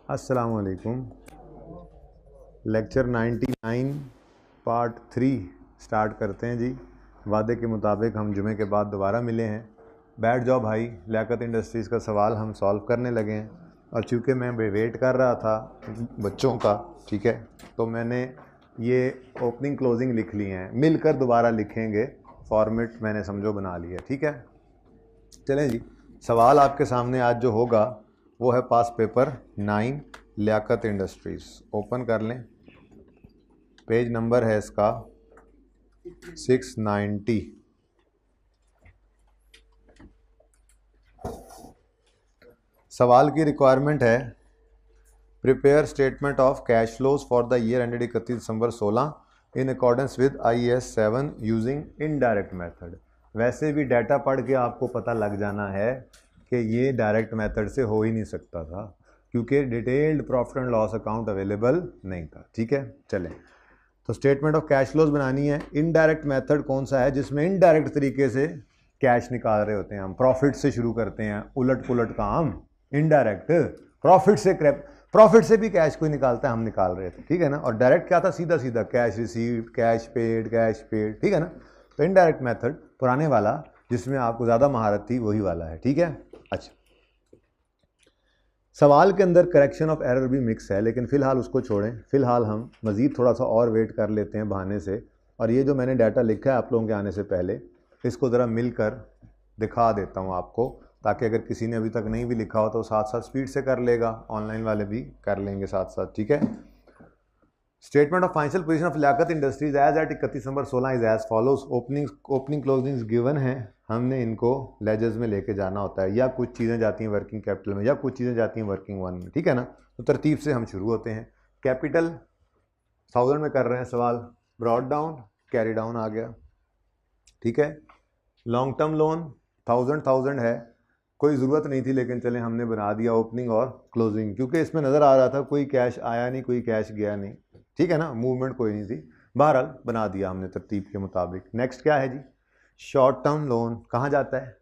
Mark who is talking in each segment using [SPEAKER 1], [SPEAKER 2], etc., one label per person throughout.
[SPEAKER 1] अस्सलाम वालेकुम। Lecture 99 part 3 start करते हैं जी। वादे के मुताबिक हम जुमे के बाद दोबारा मिले हैं। बैठ जाओ भाई, लियाकत इंडस्ट्रीज़ का सवाल हम सॉल्व करने लगे हैं। और चूँकि मैं वेट कर रहा था बच्चों का, ठीक है, तो मैंने ये ओपनिंग क्लोजिंग लिख ली हैं, मिलकर दोबारा लिखेंगे। फॉर्मेट मैंने समझो बना लिया, ठीक है। चलें जी, सवाल आपके सामने आज जो होगा वो है पास पेपर 9 लियाकत इंडस्ट्रीज़। ओपन कर लें, पेज नंबर है इसका 690। सवाल की रिक्वायरमेंट है prepare statement of cash flows for the year ended 31 December 16 in accordance with IAS 7 using indirect method. वैसे भी डाटा पढ़ के आपको पता लग जाना है कि ये डायरेक्ट मेथड से हो ही नहीं सकता था, क्योंकि detailed profit and loss account available नहीं था, ठीक है। चलें, तो स्टेटमेंट ऑफ कैश फ्लोज बनानी है। इनडायरेक्ट मेथड कौन सा है जिसमें इनडायरेक्ट तरीके से कैश निकाल रहे होते हैं हम? प्रॉफिट से शुरू करते हैं, उलट पुलट काम इनडायरेक्ट। प्रॉफिट से भी कैश कोई निकालता है, हम निकाल रहे थे, ठीक है ना। और डायरेक्ट क्या था? सीधा सीधा कैश रिसीव्ड, कैश पेड, ठीक है ना। तो इनडायरेक्ट मेथड पुराने वाला जिसमें आपको ज़्यादा महारत थी वही वाला है, ठीक है। अच्छा, सवाल के अंदर करेक्शन ऑफ एरर भी मिक्स है, लेकिन फ़िलहाल उसको छोड़ें। फ़िलहाल हम मज़ीद थोड़ा सा और वेट कर लेते हैं बहाने से। और ये जो मैंने डाटा लिखा है आप लोगों के आने से पहले, इसको ज़रा मिलकर दिखा देता हूँ आपको, ताकि अगर किसी ने अभी तक नहीं भी लिखा हो तो साथ साथ स्पीड से कर लेगा, ऑनलाइन वाले भी कर लेंगे साथ साथ, ठीक है। Statement of financial position of Liaquat industries as at 31 December 16 is as follows. Opening closings given हैं, हमने इनको लेजर्स में लेके जाना होता है, या कुछ चीज़ें जाती हैं वर्किंग कैपिटल में, या कुछ चीज़ें जाती हैं वर्किंग वन में, ठीक है ना। तो तरतीब से हम शुरू होते हैं। कैपिटल 1000 में कर रहे हैं सवाल, ब्रॉड डाउन कैरी डाउन आ गया, ठीक है। लॉन्ग टर्म लोन 1000 है, कोई ज़रूरत नहीं थी, लेकिन चलें हमने बना दिया ओपनिंग और क्लोजिंग, क्योंकि इसमें नज़र आ रहा था कोई कैश आया नहीं, कोई कैश गया नहीं, ठीक है ना, मूवमेंट कोई नहीं थी। बहरहाल बना दिया हमने तरतीब के मुताबिक। नेक्स्ट क्या है जी? शॉर्ट टर्म लोन कहाँ जाता है?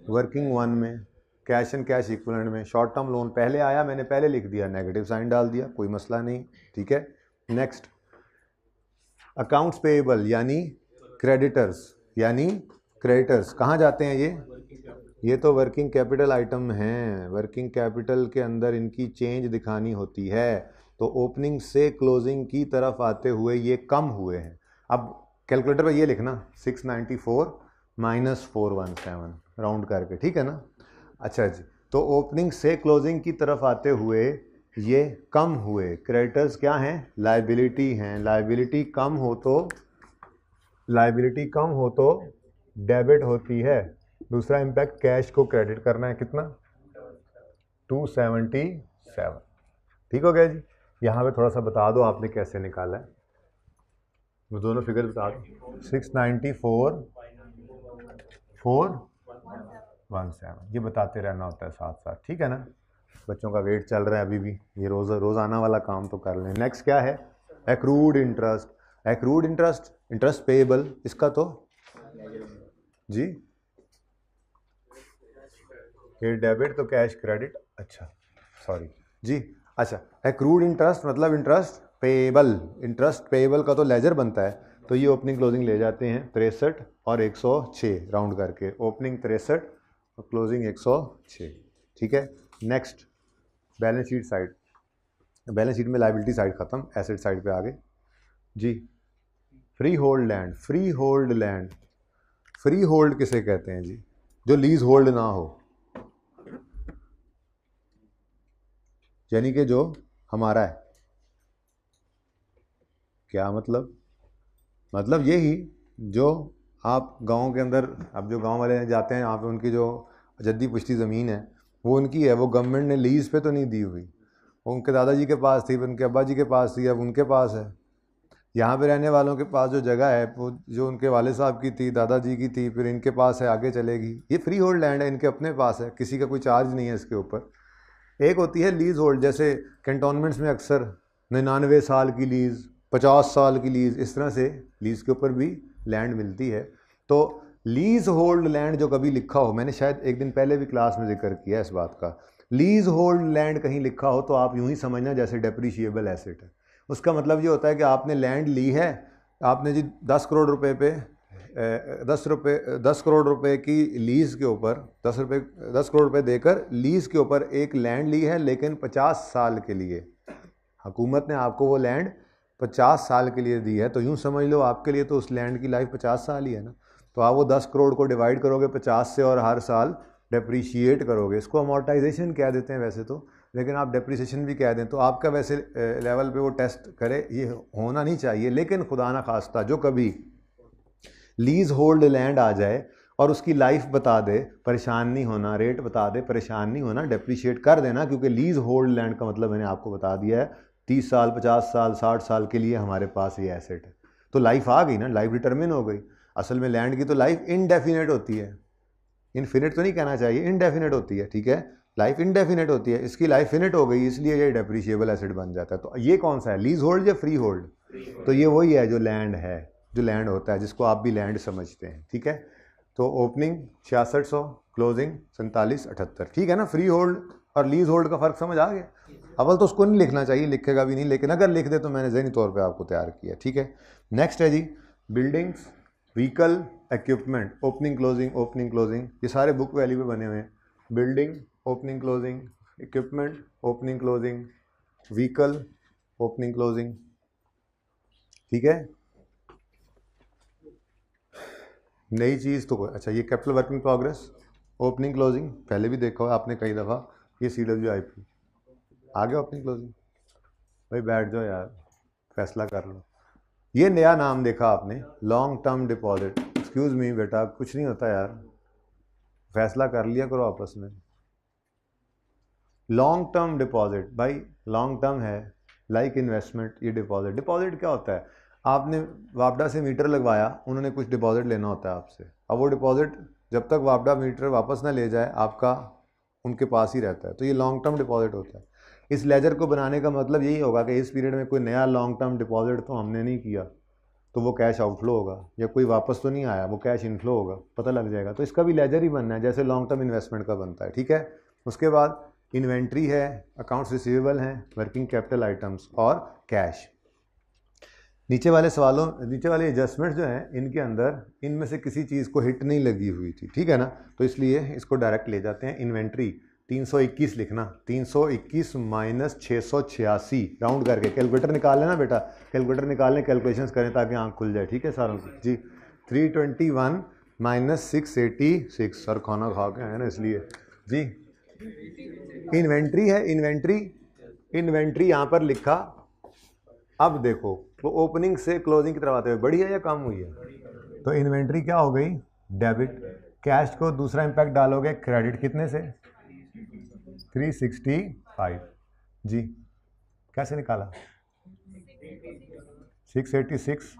[SPEAKER 1] वर्किंग वन में, कैश एंड कैश इक्विवेलेंट में। शॉर्ट टर्म लोन पहले आया, मैंने पहले लिख दिया, नेगेटिव साइन डाल दिया, कोई मसला नहीं, ठीक है। नेक्स्ट, अकाउंट्स पेएबल यानी क्रेडिटर्स कहाँ जाते हैं? ये तो वर्किंग कैपिटल आइटम हैं, वर्किंग कैपिटल के अंदर इनकी चेंज दिखानी होती है। तो ओपनिंग से क्लोजिंग की तरफ आते हुए ये कम हुए हैं। अब कैलकुलेटर पे ये लिखना 694 माइनस 417 राउंड करके, ठीक है ना। अच्छा जी, तो ओपनिंग से क्लोजिंग की तरफ आते हुए ये कम हुए। क्रेडिटर्स क्या हैं? लाइबिलिटी हैं। लाइबिलिटी कम हो तो डेबिट होती है। दूसरा इम्पैक्ट, कैश को क्रेडिट करना है, कितना? 277, ठीक हो गया जी। यहाँ पे थोड़ा सा बता दो आपने कैसे निकाला है, वो दोनों फिगर बता दो। 694 417, ये बताते रहना होता है साथ साथ, ठीक है ना। बच्चों का वेट चल रहा है अभी भी, ये रोज़ाना वाला काम तो कर लें। नेक्स्ट क्या है? एक्रूड इंटरेस्ट, इंटरेस्ट पेएबल, इसका तो जी ये डेबिट तो कैश क्रेडिट, अच्छा सॉरी जी। अच्छा, एक्रूड इंटरेस्ट मतलब इंटरेस्ट पेएबल का तो लेजर बनता है, तो ये ओपनिंग क्लोजिंग ले जाते हैं 63 और 106 राउंड करके। ओपनिंग 63 और क्लोजिंग 106, ठीक है। Next, balance sheet side. Balance sheet में लाइबिलिटी साइड खत्म, एसेट साइड पे आ गए जी। फ्री होल्ड किसे कहते हैं जी? जो लीज होल्ड ना हो, यानी कि जो हमारा है। क्या मतलब यही, जो आप गांव के अंदर, अब जो गांव वाले जाते हैं यहाँ पे, उनकी जो जद्दी पुश्ती ज़मीन है वो उनकी है, वो गवर्नमेंट ने लीज़ पे तो नहीं दी हुई, वो उनके दादाजी के पास थी, उनके अब्बा जी के पास थी, अब उनके पास है। यहाँ पे रहने वालों के पास जो जगह है वो जो उनके वाले साहब की थी, दादाजी की थी, फिर इनके पास है, आगे चलेगी। ये फ्री होल्ड लैंड है, इनके अपने पास है, किसी का कोई चार्ज नहीं है इसके ऊपर। एक होती है लीज़ होल्ड, जैसे कैंटोनमेंट्स में अक्सर 99 साल की लीज़, 50 साल की लीज़, इस तरह से लीज़ के ऊपर भी लैंड मिलती है। तो लीज़ होल्ड लैंड जो कभी लिखा हो, मैंने शायद एक दिन पहले भी क्लास में जिक्र किया इस बात का, लीज होल्ड लैंड कहीं लिखा हो तो आप यूं ही समझना जैसे डेप्रिशिएबल एसेट है। उसका मतलब ये होता है कि आपने लैंड ली है, आपने जी 10 करोड़ रुपए पे 10 करोड़ रुपए की लीज़ के ऊपर 10 करोड़ रुपए देकर लीज़ के ऊपर एक लैंड ली है, लेकिन 50 साल के लिए हुकूमत ने आपको वो लैंड 50 साल के लिए दी है। तो यूँ समझ लो आपके लिए तो उस लैंड की लाइफ 50 साल ही है ना। तो आप वो 10 करोड़ को डिवाइड करोगे 50 से और हर साल डेप्रीशिएट करोगे। इसको अमोर्टाइजेशन कह देते हैं वैसे तो, लेकिन आप डेप्रीसिएशन भी कह दें तो आपका वैसे लेवल पे वो टेस्ट करे ये होना नहीं चाहिए। लेकिन खुदा ना खास्ता जो कभी लीज होल्ड लैंड आ जाए और उसकी लाइफ बता दे, परेशान नहीं होना, रेट बता दे, परेशान नहीं होना, डेप्रीशिएट कर देना, क्योंकि लीज होल्ड लैंड का मतलब मैंने आपको बता दिया है 30 साल 50 साल 60 साल के लिए हमारे पास ये एसेट है। तो लाइफ आ गई ना, लाइफ डिटरमिन हो गई। असल में लैंड की तो लाइफ इनडेफिनेट होती है, इनफिनिट तो नहीं कहना चाहिए, इनडेफिनेट होती है, ठीक है, लाइफ इनडेफिनेट होती है। इसकी लाइफ फिनिट हो गई, इसलिए ये डेप्रीशिएबल एसेट बन जाता है। तो ये कौन सा है, लीज होल्ड या फ्री होल्ड? तो ये वही है जो लैंड है, जो लैंड होता है, जिसको आप भी लैंड समझते हैं, ठीक है। तो ओपनिंग 6600, क्लोजिंग 4778, ठीक है ना। फ्री होल्ड और लीज होल्ड का फ़र्क समझ आ गया। अव्वल तो उसको नहीं लिखना चाहिए, लिखेगा भी नहीं, लेकिन अगर लिख दे तो मैंने ज़हनी तौर पे आपको तैयार किया, ठीक है। नेक्स्ट है जी buildings, vehicle, equipment, opening closing, opening closing, ये सारे बुक वैल्यू पे बने हुए हैं। Building, opening closing, equipment, opening closing, vehicle, opening closing, ठीक है। नई चीज़ तो अच्छा, ये capital work in progress, opening closing पहले भी देखा हो आपने कई दफ़ा। ये CWIP आ गया ओपनिंग क्लोजिंग। भाई बैठ जाओ यार, फैसला कर लो। ये नया नाम देखा आपने, long term deposit. Excuse me बेटा, कुछ नहीं होता यार, फैसला कर लिया करो आपस में। लॉन्ग टर्म डिपॉजिट, भाई लॉन्ग टर्म है, लाइक इन्वेस्टमेंट। ये डिपॉजिट, डिपॉजिट क्या होता है, आपने वापडा से मीटर लगवाया, उन्होंने कुछ डिपॉजिट लेना होता है आपसे। अब वो डिपॉजिट जब तक वापडा मीटर वापस ना ले जाए आपका उनके पास ही रहता है। तो ये लॉन्ग टर्म डिपॉजिट होता है। इस लेजर को बनाने का मतलब यही होगा कि इस पीरियड में कोई नया लॉन्ग टर्म डिपॉजिट तो हमने नहीं किया, तो वो कैश आउटफ्लो होगा, या कोई वापस तो नहीं आया, वो कैश इनफ्लो होगा, पता लग जाएगा। तो इसका भी लेजर ही बनना है जैसे लॉन्ग टर्म इन्वेस्टमेंट का बनता है, ठीक है। उसके बाद इन्वेंट्री है, अकाउंट्स रिसीवेबल हैं, वर्किंग कैपिटल आइटम्स और कैश। नीचे वाले सवालों, नीचे वाले एडजस्टमेंट्स जो हैं इनके अंदर इनमें से किसी चीज़ को हिट नहीं लगी हुई थी, ठीक है ना। तो इसलिए इसको डायरेक्ट ले जाते हैं। इन्वेंट्री 321 लिखना, 321 माइनस 686 राउंड करके। कैलकुलेटर निकाल लेना बेटा, कैलकुलेटर निकालने कैलकुलेशंस करें ताकि आँख खुल जाए, ठीक है सारों की जी। 321 माइनस 686, सर खाना खा के आए ना इसलिए जी। इन्वेंट्री है, इन्वेंट्री यहाँ पर लिखा। अब देखो वो ओपनिंग से क्लोजिंग की तरफ आते हुए बढ़ी है या कम हुई है? तो इन्वेंट्री क्या हो गई, डेबिट। कैश को दूसरा इंपैक्ट डालोगे, क्रेडिट कितने से, 365 जी। कैसे निकाला, 686,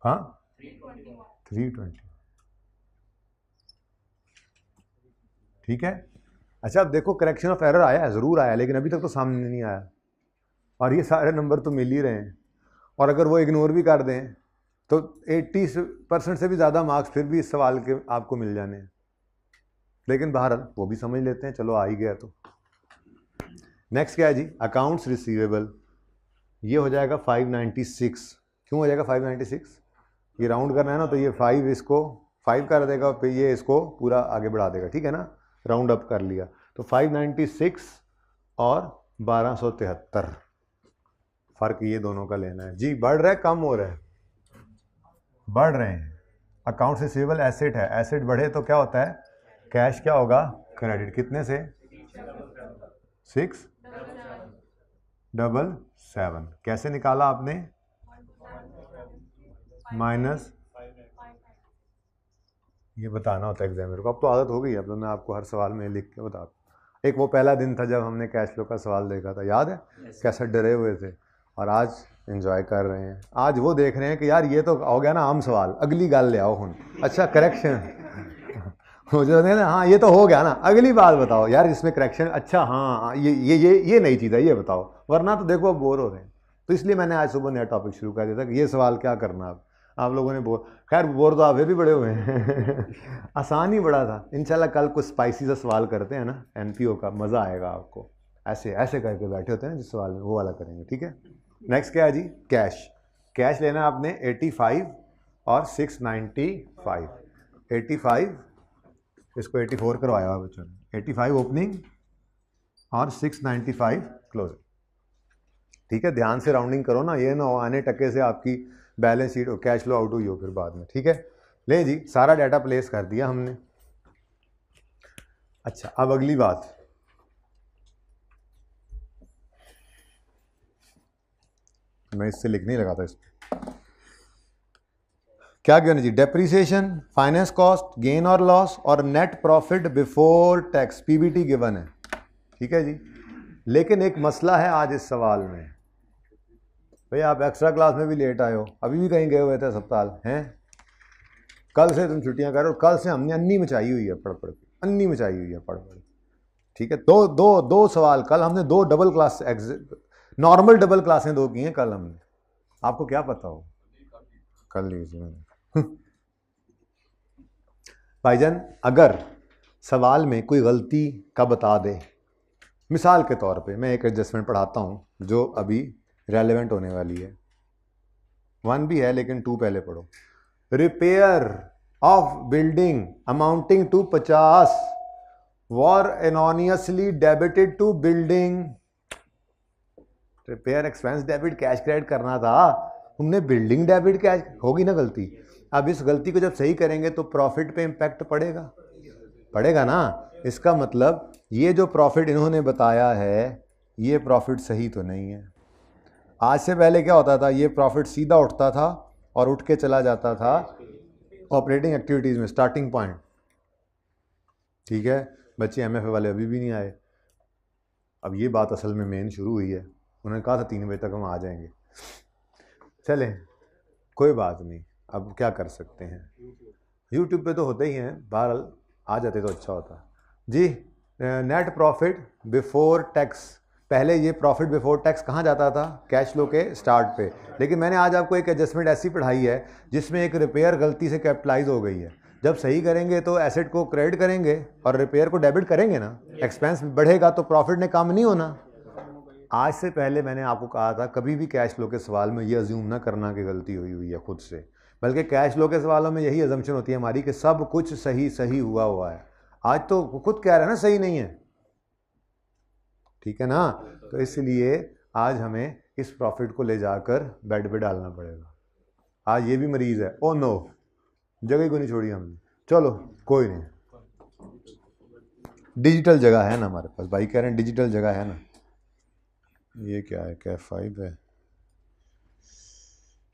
[SPEAKER 1] हाँ 320, ठीक है। अच्छा अब देखो करेक्शन ऑफ एरर आया है, ज़रूर आया, लेकिन अभी तक तो सामने नहीं आया, और ये सारे नंबर तो मिल ही रहे हैं। और अगर वो इग्नोर भी कर दें तो 80% से भी ज़्यादा मार्क्स फिर भी इस सवाल के आपको मिल जाने हैं, लेकिन बहरहाल वो भी समझ लेते हैं, चलो आ ही गया तो। नेक्स्ट क्या है जी, अकाउंट्स रिसीवेबल। ये हो जाएगा 596। क्यों हो जाएगा 596? ये राउंड करना है ना, तो ये 5 इसको 5 कर देगा, फिर ये इसको पूरा आगे बढ़ा देगा, ठीक है ना, राउंड अप कर लिया। तो 596 और 1273, फ़र्क ये दोनों का लेना है जी। बढ़ रहा है कम हो रहा है? बढ़ रहे हैं। अकाउंट्स रिसीवेबल एसेट है, एसेट बढ़े तो क्या होता है, कैश क्या होगा, क्रेडिट। कितने से, 677। कैसे निकाला आपने, माइनस, ये बताना होता है एग्जामिनर को। अब तो आदत हो गई, अब तो मैं आपको हर सवाल में लिख के बताता हूँ। एक वो पहला दिन था जब हमने कैश फ्लो का सवाल देखा था, याद है कैसे डरे हुए थे, और आज एंजॉय कर रहे हैं। आज वो देख रहे हैं कि यार ये तो हो गया ना आम सवाल, अगली गाल ले आओ हुन। अच्छा करेक्शन मुझे ना, हाँ ये तो हो गया ना, अगली बात बताओ यार इसमें करेक्शन। अच्छा हाँ ये नई चीज़ है, ये बताओ, वरना तो देखो अब बोर हो रहे हैं। तो इसलिए मैंने आज सुबह नया टॉपिक शुरू कर दिया था कि ये सवाल क्या करना। आप लोगों ने बोर, खैर बोर तो आप भी बड़े हुए हैं आसान ही बड़ा था। इंशाल्लाह कल कुछ स्पाइसी सा सवाल करते हैं ना एनपीओ का, मज़ा आएगा आपको। ऐसे ऐसे करके बैठे होते हैं जिस सवाल में, वो वाला करेंगे, ठीक है। नेक्स्ट क्या है जी, कैश। कैश लेना आपने 85 और 695। 85, इसको 84 करवाया हुआ बच्चों ने, 85 ओपनिंग और 695 क्लोजिंग, ठीक है। ध्यान से राउंडिंग करो ना, ये ना हो आने टके से आपकी बैलेंस शीट और कैश फ्लो आउट हुई हो फिर बाद में, ठीक है। ले जी, सारा डाटा प्लेस कर दिया हमने। अच्छा, अब अगली बात, मैं इससे लिखने ही लगा था इसको, क्या गिवन जी, डेप्रीसिएशन, फाइनेंस कॉस्ट, गेन और लॉस और net profit before tax, PBT given है, ठीक है जी। लेकिन एक मसला है आज इस सवाल में, भाई आप एक्स्ट्रा क्लास में भी लेट आए हो, अभी भी कहीं गए हुए थे अस्पताल हैं, कल से तुम छुट्टियां कर रहे हो, कल से हमने अन्नी मचाई हुई है पढ़ पढ़ के, अन्नी मचाई हुई है पढ़ पढ़, ठीक है। दो सवाल कल हमने, दो डबल क्लास, नॉर्मल डबल क्लासें दो की हैं कल हमने, आपको क्या पता हो, कल लीजिए भाईजान। अगर सवाल में कोई गलती का बता दे, मिसाल के तौर पे मैं एक एडजस्टमेंट पढ़ाता हूं जो अभी रेलेवेंट होने वाली है, 1 भी है लेकिन 2 पहले पढ़ो। Repair of building amounting to 50 were erroneously debited to building. Repair expense debit, cash credit करना था, तुमने बिल्डिंग डेबिट कैश, होगी ना गलती। अब इस गलती को जब सही करेंगे तो प्रॉफिट पे इंपैक्ट पड़ेगा, पड़ेगा ना। इसका मतलब ये जो प्रॉफिट इन्होंने बताया है ये प्रॉफिट सही तो नहीं है। आज से पहले क्या होता था, ये प्रॉफिट सीधा उठता था और उठ के चला जाता था ऑपरेटिंग एक्टिविटीज़ में, स्टार्टिंग पॉइंट, ठीक है। बच्चे एमएफए वाले अभी भी नहीं आए, अब ये बात असल में मेन शुरू हुई है, उन्होंने कहा था 3 बजे तक हम आ जाएंगे। चलें कोई बात नहीं, अब क्या कर सकते हैं, यूट्यूब पे तो होते ही हैं, बहरहाल आ जाते तो अच्छा होता जी। नेट प्रॉफिट बिफोर टैक्स, पहले ये प्रॉफिट बिफोर टैक्स कहाँ जाता था, कैश फ्लो के स्टार्ट पे, लेकिन मैंने आज आपको एक एडजस्टमेंट ऐसी पढ़ाई है जिसमें एक रिपेयर गलती से कैपिटलाइज हो गई है। जब सही करेंगे तो एसेट को क्रेडिट करेंगे और रिपेयर को डेबिट करेंगे ना, एक्सपेंस बढ़ेगा तो प्रॉफिट ने कम नहीं होना। आज से पहले मैंने आपको कहा था कभी भी कैश फ्लो के सवाल में ये अज्यूम ना करना कि गलती हुई है खुद से, बल्कि कैश फ्लो के सवालों में यही अजम्पशन होती है हमारी कि सब कुछ सही सही हुआ है। आज तो खुद कह रहे हैं ना सही नहीं है, ठीक है ना। तो इसलिए आज हमें इस प्रॉफिट को ले जाकर बेड पे डालना पड़ेगा। आज ये भी मरीज है, ओ नो, जगह को नहीं छोड़ी हमने, चलो कोई नहीं, डिजिटल जगह है ना हमारे पास, भाई कह रहे हैं डिजिटल जगह है ना। ये क्या है, कैफ 5 है,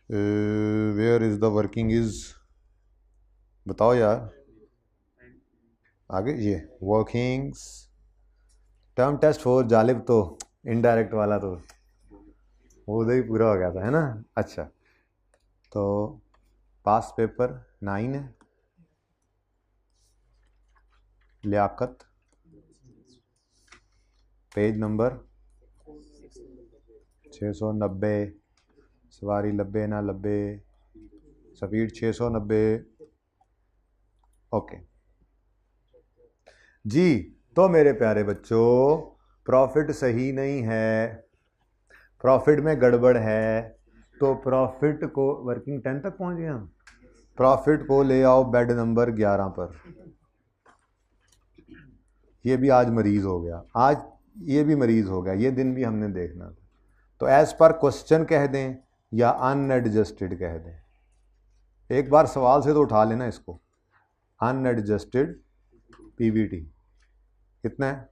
[SPEAKER 1] where is the working is, बताओ यार आगे, ये वर्किंग्स, टर्म टेस्ट 4 जालिब, तो इनडायरेक्ट वाला तो वो उधर ही पूरा हो गया था, है ना। अच्छा, तो पास पेपर 9 है, लियाकत, पेज नंबर 690, सवारी लब्बे ना लब्बे, स्पीड 690, ओके जी। तो मेरे प्यारे बच्चों, प्रॉफिट सही नहीं है, प्रॉफिट में गड़बड़ है, तो प्रॉफिट को, वर्किंग 10 तक पहुंच गए हम, प्रॉफिट को ले आओ बेड नंबर 11 पर। ये भी आज मरीज हो गया, आज ये भी मरीज हो गया, ये दिन भी हमने देखना था। तो एज पर क्वेश्चन कह दें या अनएडजस्टेड कह दें, एक बार सवाल से तो उठा लेना इसको। अनएडजस्टेड पीबीटी कितना है,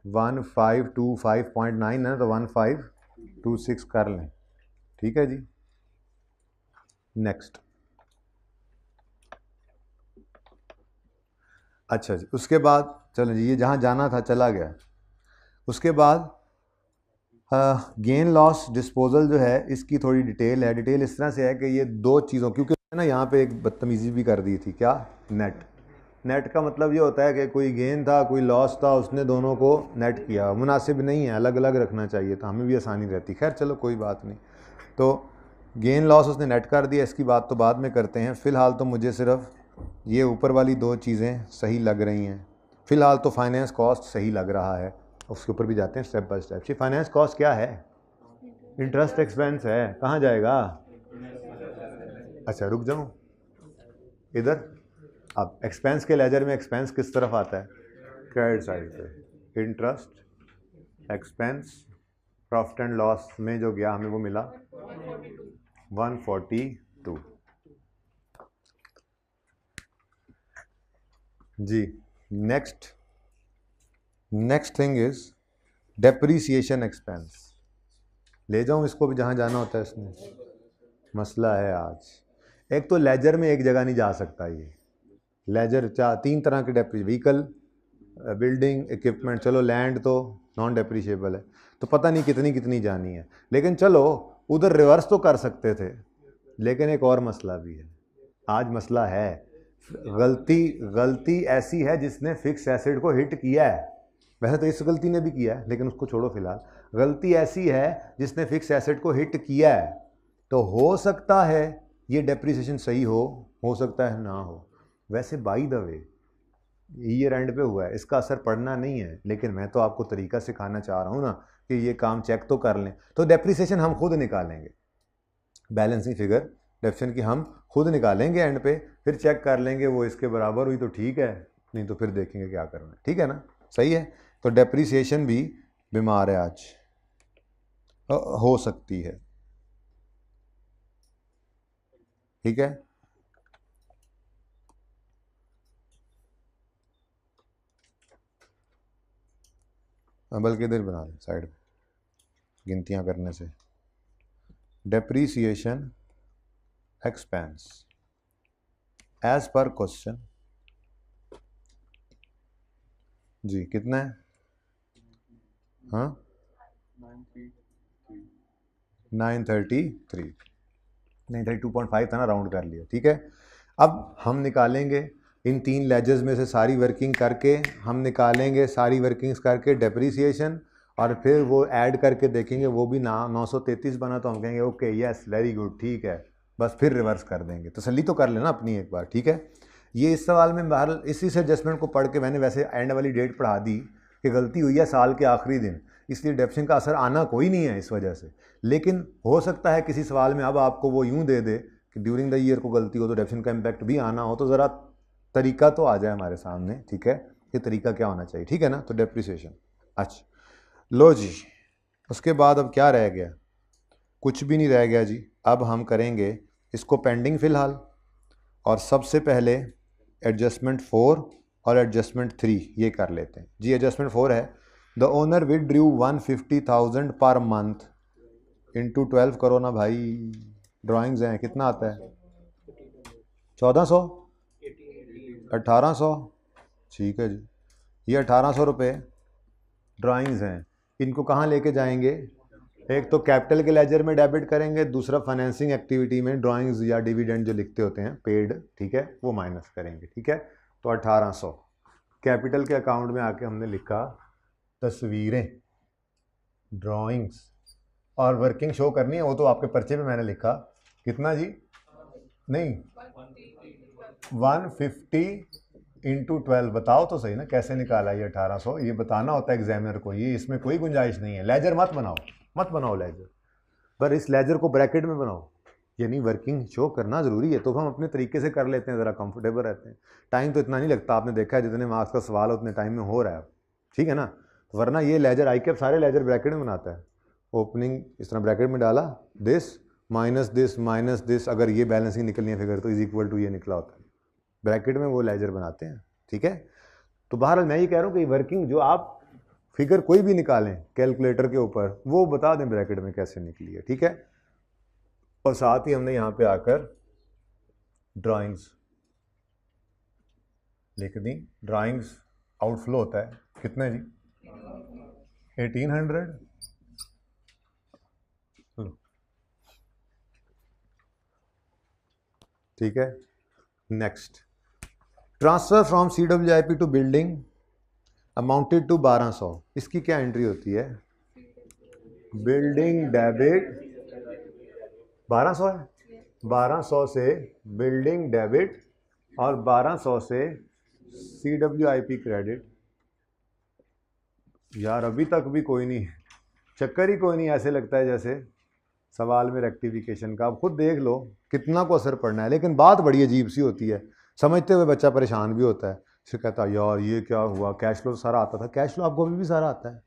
[SPEAKER 1] 1525.9 है, तो 1526 कर लें, ठीक है जी। नेक्स्ट, अच्छा जी, उसके बाद चलो जी, ये जहाँ जाना था चला गया। उसके बाद गेन लॉस डिस्पोजल जो है, इसकी थोड़ी डिटेल है। डिटेल इस तरह से है कि ये दो चीज़ों, क्योंकि ना यहाँ पे एक बदतमीज़ी भी कर दी थी, क्या, नेट, नेट का मतलब ये होता है कि कोई गेन था कोई लॉस था, उसने दोनों को नेट किया। मुनासिब नहीं है, अलग अलग रखना चाहिए था, हमें भी आसानी रहती। खैर चलो कोई बात नहीं। तो गेन लॉस उसने नेट कर दिया, इसकी बात तो बाद में करते हैं। फ़िलहाल तो मुझे सिर्फ ये ऊपर वाली दो चीज़ें सही लग रही हैं। फ़िलहाल तो फाइनेंस कॉस्ट सही लग रहा है, उसके ऊपर भी जाते हैं स्टेप बाय स्टेप। जी फाइनेंस कॉस्ट क्या है? इंटरेस्ट एक्सपेंस है। कहाँ जाएगा? अच्छा रुक जाऊँ इधर। अब एक्सपेंस के लेजर में एक्सपेंस किस तरफ आता है? क्रेडिट साइड पे। Interest expense profit and loss में जो गया हमें वो मिला 142। जी next thing is depreciation expense. ले जाऊं इसको भी जहां जाना होता है इसमें? मसला है आज। एक तो लेजर में एक जगह नहीं जा सकता ये लेजर। तीन तरह के डेप्री, व्हीकल, बिल्डिंग, इक्विपमेंट। चलो लैंड तो नॉन डेप्रीशिएबल है, तो पता नहीं कितनी कितनी जानी है। लेकिन चलो उधर रिवर्स तो कर सकते थे। लेकिन एक और मसला भी है आज। मसला है गलती ऐसी है जिसने फिक्स एसेट को हिट किया है। वैसे तो इस गलती ने भी किया है, लेकिन उसको छोड़ो फिलहाल। गलती ऐसी है जिसने फिक्स एसेट को हिट किया है, तो हो सकता है ये डेप्रिसिएशन सही हो सकता है ना हो। वैसे by the way year and पे हुआ है, इसका असर पड़ना नहीं है, लेकिन मैं तो आपको तरीका सिखाना चाह रहा हूँ ना कि ये काम चेक तो कर लें। तो डेप्रिसिएशन हम खुद निकालेंगे, बैलेंसिंग फिगर डेप्रिसिएशन की हम खुद निकालेंगे एंड पे, फिर चेक कर लेंगे वो इसके बराबर हुई तो ठीक है, नहीं तो फिर देखेंगे क्या करना है। ठीक है ना? सही है। तो डेप्रिसिएशन भी बीमार है आज, हो सकती है। ठीक है। बल्कि इधर बना दें साइड में गिनतियां करने से। Depreciation expense as per question जी कितना है? हाँ 933 932.5 था ना, राउंड कर लिया। ठीक है। अब हम निकालेंगे इन तीन लेजर्स में से सारी वर्किंग करके, हम निकालेंगे सारी वर्किंग्स करके डेप्रीसिएशन, और फिर वो ऐड करके देखेंगे वो भी 933 बना तो हम कहेंगे ओके यस वेरी गुड ठीक है, बस फिर रिवर्स कर देंगे। तसल्ली तो कर लेना अपनी एक बार। ठीक है। ये इस सवाल में बहरहाल इसी से एडजस्टमेंट को पढ़ के मैंने वैसे एंड वाली डेट पढ़ा दी कि गलती हुई है साल के आखिरी दिन, इसलिए डेप्शन का असर आना कोई नहीं है इस वजह से। लेकिन हो सकता है किसी सवाल में अब आपको वो यूँ दे दे कि ड्यूरिंग द ईयर को गलती हो तो डेप्शन का इम्पैक्ट भी आना हो, तो ज़रा तरीका तो आ जाए हमारे सामने। ठीक है। ये तरीका क्या होना चाहिए? ठीक है ना? तो डेप्रिसिएशन। अच्छा लो जी, उसके बाद अब क्या रह गया? कुछ भी नहीं रह गया जी। अब हम करेंगे इसको पेंडिंग फ़िलहाल, और सबसे पहले एडजस्टमेंट 4 और एडजस्टमेंट 3 ये कर लेते हैं जी। एडजस्टमेंट 4 है the owner withdrew 150,000 per month into 12 करो ना भाई, ड्राइंग्स हैं। कितना आता है? 1400 1800। ठीक है जी, ये 1800 रुपये ड्राइंग्स हैं। इनको कहाँ लेके जाएंगे? एक तो कैपिटल के लेजर में डेबिट करेंगे, दूसरा फाइनेंसिंग एक्टिविटी में ड्राइंग्स या डिविडेंड जो लिखते होते हैं पेड, ठीक है, वो माइनस करेंगे। ठीक है। तो 1800 कैपिटल के अकाउंट में आके हमने लिखा तस्वीरें, ड्राइंग्स, और वर्किंग शो करनी है वो तो आपके पर्चे पे मैंने लिखा। कितना जी? नहीं 150 इंटू 12। बताओ तो सही ना कैसे निकाला ये 1800? ये बताना होता है एग्जामिनर को, ये इसमें कोई गुंजाइश नहीं है। लेजर मत बनाओ लेजर, पर इस लेजर को ब्रैकेट में बनाओ। यानी वर्किंग शो करना ज़रूरी है, तो हम अपने तरीके से कर लेते हैं, ज़रा कंफर्टेबल रहते हैं। टाइम तो इतना नहीं लगता, आपने देखा है जितने मार्क्स का सवाल है उतने टाइम में हो रहा है। ठीक है ना? वरना ये लेजर ICAP सारे लेजर ब्रैकेट में बनाता है। ओपनिंग इस तरह ब्रैकेट में डाला, दिस माइनस दिस, अगर ये बैलेंसिंग निकलनी है फिगर तो इज इक्वल टू ये निकला होता है। ब्रैकेट में वो लेजर बनाते हैं। ठीक है। तो बहरहाल मैं ये कह रहा हूँ कि वर्किंग जो आप फिगर कोई भी निकालें कैलकुलेटर के ऊपर, वो बता दें ब्रैकेट में कैसे निकली है। ठीक है। और साथ ही हमने यहाँ पे आकर ड्राइंग्स लिख दी। ड्राइंग्स आउटफ्लो होता है कितने जी? 1800। ठीक है। Next transfer from CWIP to building amounted to 1200, इसकी क्या एंट्री होती है? बिल्डिंग डेबिट 1200 है, 1200 से बिल्डिंग डेबिट और 1200 से CWIP क्रेडिट। यार अभी तक भी कोई नहीं, चक्कर ही कोई नहीं, ऐसे लगता है जैसे सवाल में रेक्टिफिकेशन का। आप खुद देख लो कितना को असर पड़ना है। लेकिन बात बड़ी अजीब सी होती है, समझते हुए बच्चा परेशान भी होता है। फिर कहता है यार ये क्या हुआ, कैश फ्लो सारा आता था। कैश फ्लो आपको अभी भी सारा आता है,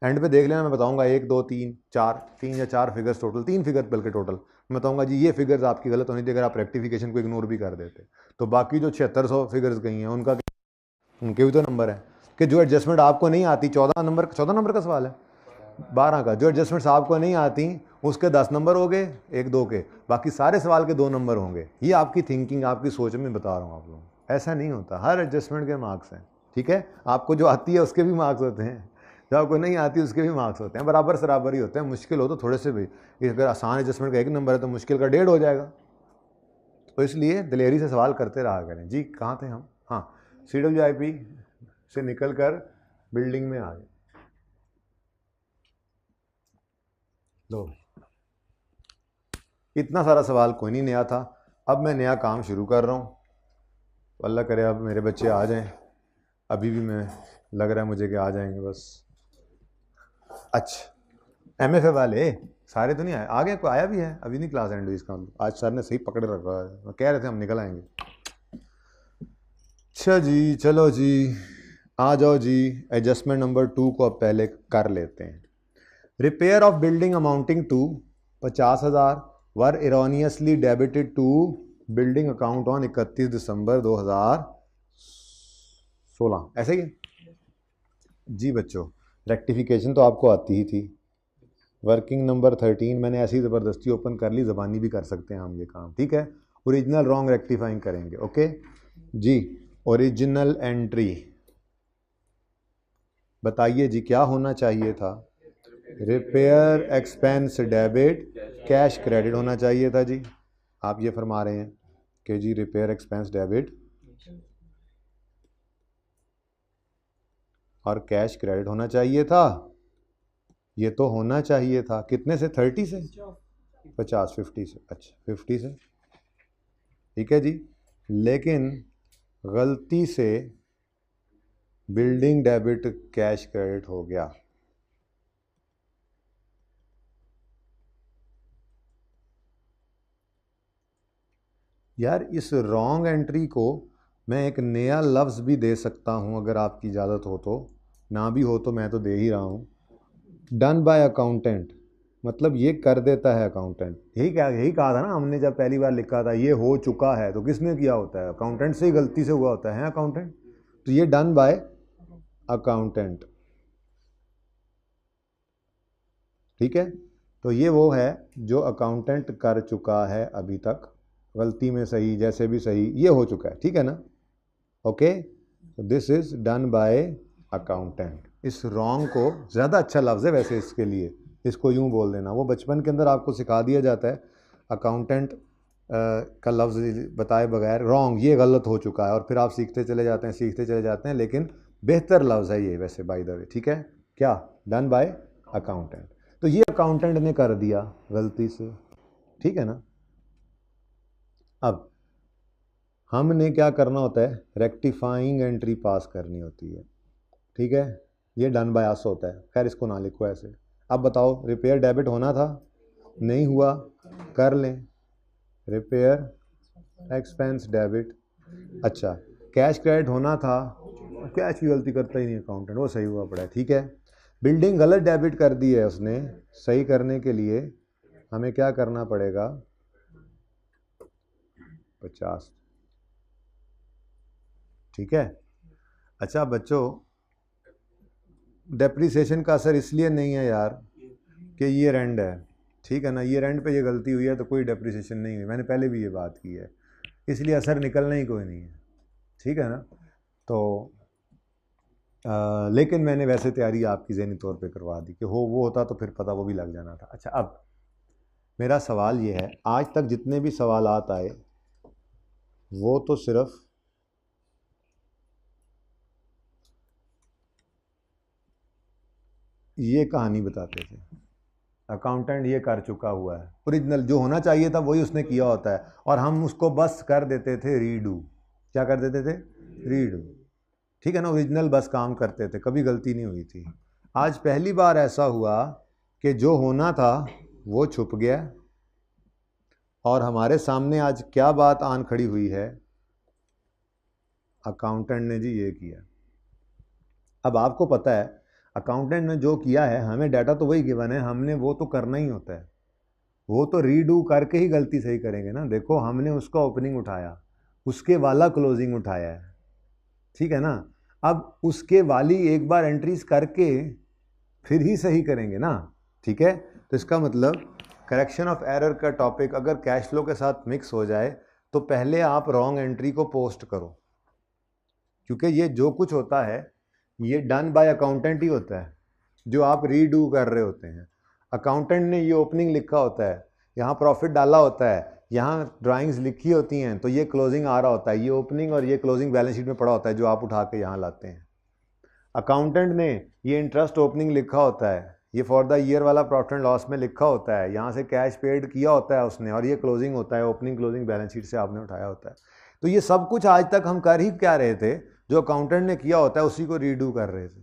[SPEAKER 1] एंड पे देख लेना, मैं बताऊंगा 1 2 3 4, 3 या 4 फिगर्स टोटल, 3 फिगर बल्कि टोटल मैं बताऊंगा जी ये फिगर्स आपकी गलत होनी थी अगर आप रेक्टिफिकेशन को इग्नोर भी कर देते। तो बाकी जो 7600 फिगर्स गई हैं उनका, उनके भी तो नंबर है कि जो एडजस्टमेंट आपको नहीं आती, 14 नंबर का सवाल है, 12 का, जो एडजस्टमेंट्स आपको नहीं आती उसके 10 नंबर हो गए, 1 2 के, बाकी सारे सवाल के 2 नंबर होंगे। ये आपकी थिंकिंग, आपकी सोच में बता रहा हूँ आप लोग, ऐसा नहीं होता। हर एडजस्टमेंट के मार्क्स हैं, ठीक है। आपको जो आती है उसके भी मार्क्स होते हैं, जो आपको नहीं आती उसके भी मार्क्स होते हैं, बराबर सराबर ही होते हैं। मुश्किल हो तो थोड़े से भी, अगर आसान एडजस्टमेंट का 1 नंबर है तो मुश्किल का 1.5 हो जाएगा। तो इसलिए दिलेरी से सवाल करते रहा करें। जी कहाँ थे हम? हाँ, CWIP से निकल कर बिल्डिंग में आ गए। लो, इतना सारा सवाल कोई नहीं नया था। अब मैं नया काम शुरू कर रहा हूँ, अल्लाह करे अब मेरे बच्चे आ जाएं। अभी भी मैं लग रहा है मुझे कि आ जाएंगे बस। अच्छा, MFA वाले सारे तो नहीं आए, आगे कोई आया भी है, अभी नहीं क्लास एंड हुई इसका। आज सर ने सही पकड़ रखा है, कह रहे थे हम निकल आएंगे। अच्छा जी, चलो जी आ जाओ जी। एडजस्टमेंट नंबर 2 को अब पहले कर लेते हैं। Repair of building amounting to 50,000 were erroneously debited to building account on 31 December 2016, ऐसे ही जी बच्चों। रेक्टिफिकेशन तो आपको आती ही थी। वर्किंग नंबर 13 मैंने ऐसी ज़बरदस्ती ओपन कर ली, ज़बानी भी कर सकते हैं हम ये काम, ठीक है। ओरिजिनल रॉन्ग रेक्टिफाइंग करेंगे, ओके जी। ओरिजिनल एंट्री बताइए जी क्या होना चाहिए था? Repair expense debit, cash credit होना चाहिए था जी। आप ये फरमा रहे हैं कि जी रिपेयर एक्सपेंस डेबिट और कैश क्रेडिट होना चाहिए था। ये तो होना चाहिए था। कितने से? 30 से 50, 50 से, अच्छा 50 से, ठीक है जी। लेकिन गलती से बिल्डिंग डेबिट कैश क्रेडिट हो गया। यार इस रॉन्ग एंट्री को मैं एक नया लफ्ज़ भी दे सकता हूँ अगर आपकी इजाज़त हो तो, ना भी हो तो मैं तो दे ही रहा हूँ। डन बाय अकाउंटेंट, मतलब ये कर देता है अकाउंटेंट। यही कहा था ना हमने जब पहली बार लिखा था, ये हो चुका है, तो किसने किया होता है? अकाउंटेंट से ही गलती से हुआ होता है अकाउंटेंट। तो ये डन बाय अकाउंटेंट, ठीक है। तो ये वो है जो अकाउंटेंट कर चुका है अभी तक, गलती में सही, जैसे भी सही, ये हो चुका है, ठीक है ना। Okay, this is done by accountant. इस रॉन्ग को, ज़्यादा अच्छा लफ्ज़ है वैसे इसके लिए, इसको यूँ बोल देना। वो बचपन के अंदर आपको सिखा दिया जाता है अकाउंटेंट का लफ्ज़ बताए बगैर रॉन्ग, ये गलत हो चुका है, और फिर आप सीखते चले जाते हैं, लेकिन बेहतर लफ्ज़ है ये वैसे बाय द वे, ठीक है। क्या? Done by accountant. तो ये अकाउंटेंट ने कर दिया गलती से, ठीक है ना। अब हमने क्या करना होता है? रेक्टिफाइंग एंट्री पास करनी होती है, ठीक है। ये डन बाय अस होता है, खैर इसको ना लिखो ऐसे। अब बताओ, रिपेयर डेबिट होना था, नहीं हुआ, कर लें रिपेयर एक्सपेंस डेबिट। अच्छा, कैश क्रेडिट होना था, कैश की गलती करता ही नहीं अकाउंटेंट, वो सही हुआ पड़ा है, ठीक है। बिल्डिंग गलत डेबिट कर दी है उसने, सही करने के लिए हमें क्या करना पड़ेगा? 50, ठीक है। अच्छा बच्चों, डेप्रिसिएशन का असर इसलिए नहीं है यार कि ये रेंड है, ठीक है ना। ये रेंड पे ये गलती हुई है तो कोई डेप्रिसिएशन नहीं हुई, मैंने पहले भी ये बात की है, इसलिए असर निकलना ही कोई नहीं है, ठीक है ना। तो लेकिन मैंने वैसे तैयारी आपकी ज़हनी तौर पे करवा दी कि वो होता तो फिर पता वो भी लग जाना था। अच्छा, अब मेरा सवाल ये है, आज तक जितने भी सवालात आए वो तो सिर्फ ये कहानी बताते थे, अकाउंटेंट ये कर चुका हुआ है, ओरिजिनल जो होना चाहिए था वही उसने किया होता है, और हम उसको बस कर देते थे रीडू। क्या कर देते थे? रीडू। ठीक है ना, ओरिजिनल बस काम करते थे, कभी गलती नहीं हुई थी। आज पहली बार ऐसा हुआ कि जो होना था वो छुप गया, और हमारे सामने आज क्या बात आन खड़ी हुई है, अकाउंटेंट ने जी ये किया। अब आपको पता है अकाउंटेंट ने जो किया है, हमें डाटा तो वही गिवन है, हमने वो तो करना ही होता है, वो तो रीडू करके ही गलती सही करेंगे ना। देखो हमने उसका ओपनिंग उठाया, उसके वाला क्लोजिंग उठाया है, ठीक है ना। अब उसके वाली एक बार एंट्रीज करके फिर ही सही करेंगे ना, ठीक है। तो इसका मतलब करेक्शन ऑफ एरर का टॉपिक अगर कैश फ्लो के साथ मिक्स हो जाए तो पहले आप रॉन्ग एंट्री को पोस्ट करो, क्योंकि ये जो कुछ होता है ये डन बाय अकाउंटेंट ही होता है, जो आप रीडू कर रहे होते हैं। अकाउंटेंट ने ये ओपनिंग लिखा होता है, यहाँ प्रॉफिट डाला होता है, यहाँ ड्राइंग्स लिखी होती हैं, तो ये क्लोजिंग आ रहा होता है, ये ओपनिंग और ये क्लोजिंग बैलेंस शीट में पड़ा होता है जो आप उठा के यहाँ लाते हैं। अकाउंटेंट ने ये इंटरेस्ट ओपनिंग लिखा होता है, ये फॉर द ईयर वाला प्रॉफिट एंड लॉस में लिखा होता है, यहाँ से कैश पेड किया होता है उसने, और ये क्लोजिंग होता है, ओपनिंग क्लोजिंग बैलेंस शीट से आपने उठाया होता है। तो ये सब कुछ आज तक हम कर ही क्या रहे थे, जो अकाउंटेंट ने किया होता है उसी को रीडू कर रहे थे।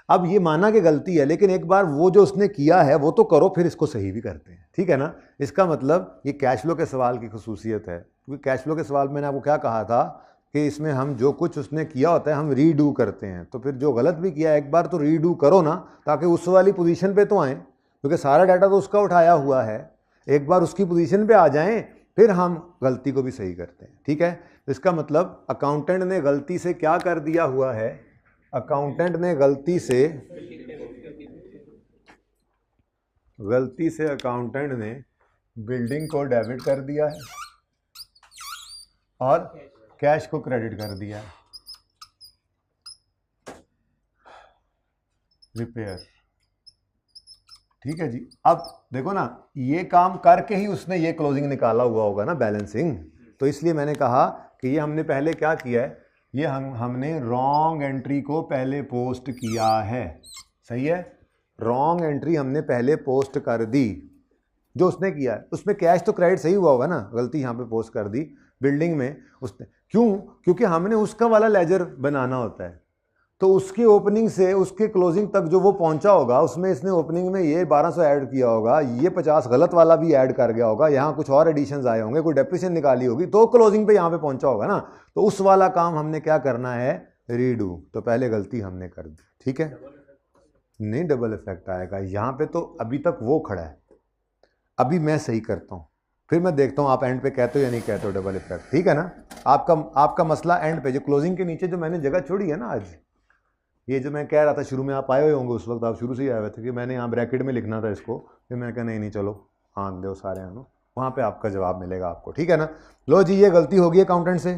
[SPEAKER 1] अब ये माना कि गलती है, लेकिन एक बार वो जो उसने किया है वो तो करो, फिर इसको सही भी करते हैं, ठीक है ना। इसका मतलब ये कैश फ्लो के सवाल की खसूसियत है, क्योंकि कैश फ्लो के सवाल मैंने आपको क्या कहा था कि इसमें हम जो कुछ उसने किया होता है हम रीडू करते हैं। तो फिर जो गलत भी किया एक बार तो रीडू करो ना, ताकि उस वाली पोजीशन पे तो आए, क्योंकि सारा डाटा तो उसका उठाया हुआ है। एक बार उसकी पोजीशन पे आ जाएं फिर हम गलती को भी सही करते हैं, ठीक है। इसका मतलब अकाउंटेंट ने गलती से क्या कर दिया हुआ है, अकाउंटेंट ने गलती से अकाउंटेंट ने बिल्डिंग को डेबिट कर दिया है और कैश को क्रेडिट कर दिया है। रिपेयर, ठीक है जी। अब देखो ना, ये काम करके ही उसने ये क्लोजिंग निकाला हुआ होगा ना, बैलेंसिंग। तो इसलिए मैंने कहा कि ये हमने पहले क्या किया है, ये हमने रॉन्ग एंट्री को पहले पोस्ट किया है, सही है। रॉन्ग एंट्री हमने पहले पोस्ट कर दी, जो उसने किया है उसमें कैश तो क्रेडिट सही हुआ होगा ना, गलती यहाँ पे पोस्ट कर दी बिल्डिंग में उसने। क्यों? क्योंकि हमने उसका वाला लेजर बनाना होता है, तो उसकी ओपनिंग से उसके क्लोजिंग तक जो वो पहुंचा होगा उसमें इसने ओपनिंग में ये 1200 ऐड किया होगा, ये 50 गलत वाला भी ऐड कर गया होगा, यहाँ कुछ और एडिशंस आए होंगे, कोई डेप्रिसिएशन निकाली होगी, तो क्लोजिंग पे यहाँ पे पहुंचा होगा ना। तो उस वाला काम हमने क्या करना है, रीडू। तो पहले गलती हमने कर दी, ठीक है। नहीं डबल इफेक्ट आएगा यहाँ पे, तो अभी तक वो खड़ा है, अभी मैं सही करता हूँ, फिर मैं देखता हूँ आप एंड पे कहते हो या नहीं कहते हो डबल इफेक्ट, ठीक है ना। आपका मसला एंड पे, जो क्लोजिंग के नीचे जो मैंने जगह छोड़ी है ना आज, ये जो मैं कह रहा था शुरू में, आप आए हुए होंगे उस वक्त, आप शुरू से ही आए हुए थे कि मैंने यहाँ ब्रैकेट में लिखना था इसको, फिर मैं कहा नहीं चलो हाँ दो सारे आनो, वहाँ पे आपका जवाब मिलेगा आपको, ठीक है ना। लो जी, ये गलती होगी अकाउंटेंट से,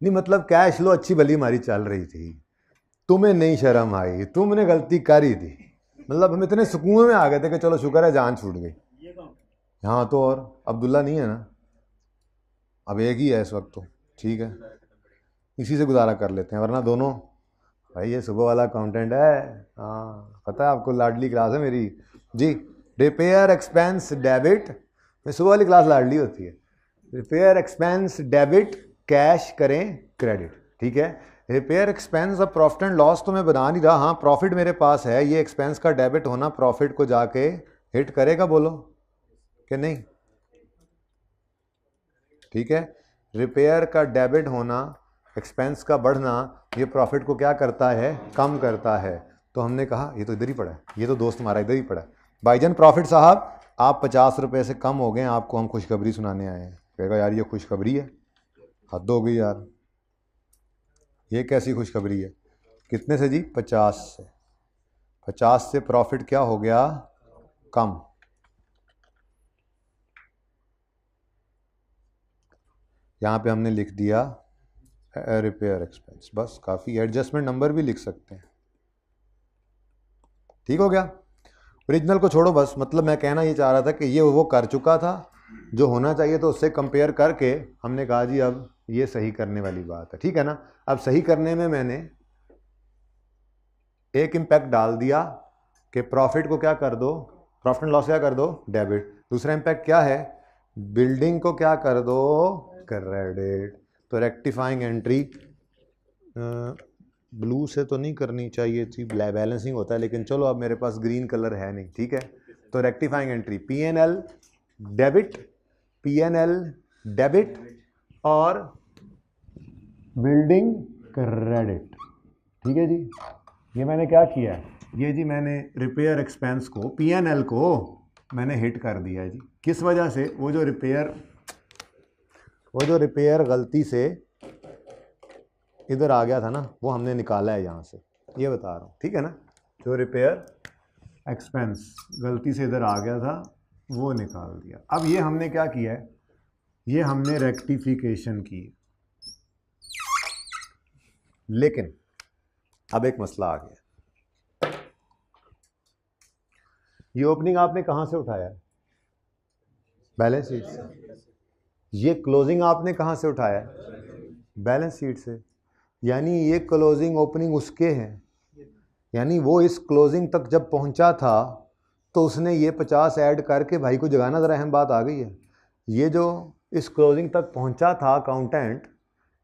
[SPEAKER 1] नहीं मतलब कैश लो अच्छी भली हमारी चल रही थी, तुम्हें नहीं शर्म आई, तुमने गलती करी थी, मतलब हम इतने सुकून में आ गए थे कि चलो शुक्र है जान छूट गई। हाँ तो और अब्दुल्ला नहीं है ना, अब एक ही है इस वक्त, तो ठीक है इसी से गुजारा कर लेते हैं, वरना दोनों भाई ये सुबह वाला अकाउंटेंट है, हाँ पता है आपको, लाडली क्लास है मेरी जी। रिपेयर एक्सपेंस डेबिट, में सुबह वाली क्लास लाडली होती है। रिपेयर एक्सपेंस डेबिट, कैश करें क्रेडिट, ठीक है। रिपेयर एक्सपेंस, अब प्रॉफिट एंड लॉस तो मैं बना नहीं रहा, हाँ प्रॉफिट मेरे पास है, ये एक्सपेंस का डेबिट होना प्रॉफिट को जाके हिट करेगा, बोलो कि नहीं, ठीक है। रिपेयर का डेबिट होना, एक्सपेंस का बढ़ना, ये प्रॉफिट को क्या करता है, कम करता है। तो हमने कहा ये तो इधर ही पड़ा है, ये तो दोस्त हमारा इधर ही पड़ा है, भाईजान प्रॉफिट साहब आप 50 रुपये से कम हो गए, आपको हम खुशखबरी सुनाने आए हैं। कहेगा यार ये खुशखबरी है, हद हो गई यार, ये कैसी खुशखबरी है, कितने से जी, 50 से। 50 से प्रॉफिट क्या हो गया, कम। यहाँ पे हमने लिख दिया रिपेयर एक्सपेंस, बस काफ़ी, एडजस्टमेंट नंबर भी लिख सकते हैं, ठीक हो गया। ओरिजिनल को छोड़ो बस, मतलब मैं कहना ये चाह रहा था कि ये वो कर चुका था, जो होना चाहिए तो उससे कंपेयर करके हमने कहा जी अब ये सही करने वाली बात है, ठीक है ना। अब सही करने में मैंने एक इम्पैक्ट डाल दिया कि प्रॉफिट को क्या कर दो, प्रॉफिट एंड लॉस क्या कर दो, डेबिट। दूसरा इम्पैक्ट क्या है, बिल्डिंग को क्या कर दो, क्रेडिट। तो रेक्टिफाइंग एंट्री ब्लू से तो नहीं करनी चाहिए थी, बैलेंसिंग होता है, लेकिन चलो अब मेरे पास ग्रीन कलर है नहीं, ठीक है। तो rectifying entry P&L debit, P&L debit और बिल्डिंग क्रेडिट, ठीक है जी। ये मैंने क्या किया है, ये जी मैंने रिपेयर एक्सपेंस को, P&L को मैंने हिट कर दिया है जी। किस वजह से, वो जो रिपेयर गलती से इधर आ गया था ना, वो हमने निकाला है यहाँ से, ये बता रहा हूँ, ठीक है ना। जो रिपेयर एक्सपेंस गलती से इधर आ गया था वो निकाल दिया। अब ये हमने क्या किया है, ये हमने रेक्टिफिकेशन की। लेकिन अब एक मसला आ गया, ये ओपनिंग आपने कहाँ से उठाया, बैलेंस शीट से। ये क्लोजिंग आपने कहाँ से उठाया, बैलेंस शीट से। यानी ये क्लोजिंग ओपनिंग उसके हैं, यानी वो इस क्लोजिंग तक जब पहुंचा था तो उसने ये 50 ऐड करके, भाई को जगाना, ज़रा अहम बात आ गई है। ये जो इस क्लोजिंग तक पहुंचा था अकाउंटेंट,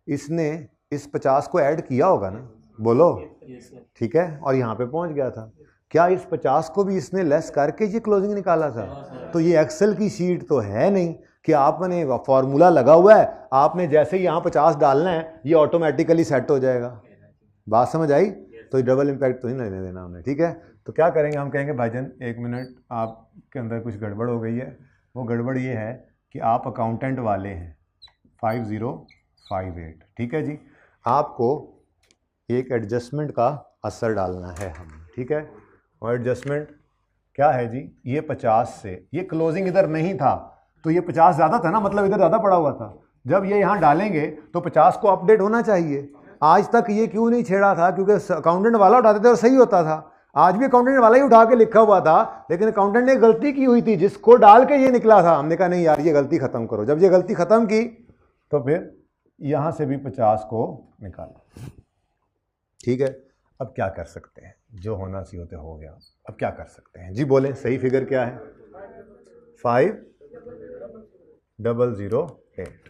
[SPEAKER 1] इसने इस 50 को ऐड किया होगा ना, बोलो, ठीक है, और यहाँ पे पहुंच गया था। क्या इस 50 को भी इसने लेस करके ये क्लोजिंग निकाला था? तो ये एक्सेल की शीट तो है नहीं कि आपने फॉर्मूला लगा हुआ है, आपने जैसे ही यहाँ 50 डालना है ये ऑटोमेटिकली सेट हो जाएगा। बात समझ आई? तो डबल इम्पैक्ट तो नहीं लेने देना हमने, ठीक है। तो क्या करेंगे, हम कहेंगे भाईजान एक मिनट, आपके अंदर कुछ गड़बड़ हो गई है। वो गड़बड़ ये है कि आप अकाउंटेंट वाले हैं 5058, ठीक है जी। आपको एक एडजस्टमेंट का असर डालना है हम, ठीक है। और एडजस्टमेंट क्या है जी, ये 50 से, ये क्लोजिंग इधर नहीं था तो ये 50 ज़्यादा था ना, मतलब इधर ज़्यादा पड़ा हुआ था। जब ये यहाँ डालेंगे तो 50 को अपडेट होना चाहिए। आज तक ये क्यों नहीं छेड़ा था, क्योंकि अकाउंटेंट वाला उठाते थे और सही होता था। आज भी अकाउंटेंट वाला ही उठा के लिखा हुआ था, लेकिन अकाउंटेंट ने गलती की हुई थी जिसको डाल के ये निकला था। हमने कहा नहीं यार, ये गलती खत्म करो। जब ये गलती खत्म की तो फिर यहाँ से भी 50 को निकाला, ठीक है। अब क्या कर सकते हैं, जो होना चाहिए होते हो गया, अब क्या कर सकते हैं जी, बोलें। सही फिगर क्या है, 5008।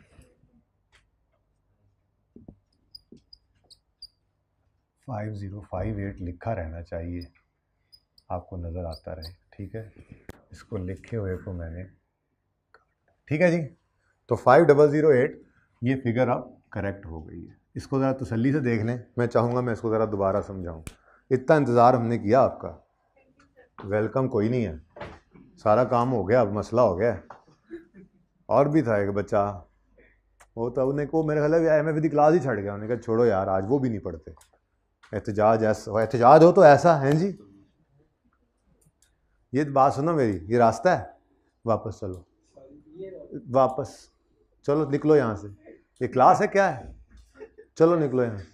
[SPEAKER 1] 5058 लिखा रहना चाहिए, आपको नज़र आता रहे, ठीक है। इसको लिखे हुए को मैंने, ठीक है जी। तो 5008 ये फिगर अब करेक्ट हो गई है। इसको ज़रा तसल्ली से देख लें, मैं चाहूँगा मैं इसको ज़रा दोबारा समझाऊँ। इतना इंतज़ार हमने किया आपका, वेलकम कोई नहीं है, सारा काम हो गया, अब मसला हो गया। और भी था एक बच्चा, वो तो उन्हें को मेरे ख्याल है MFD क्लास ही छड़ गया। उन्होंने कहा छोड़ो यार, आज वो भी नहीं पढ़ते। एहतजाज ऐसा, एहतजाज हो तो ऐसा है जी। ये बात सुनो मेरी, ये रास्ता है, वापस चलो, वापस चलो, निकलो यहाँ से। ये क्लास है क्या है, चलो निकलो यहाँ से।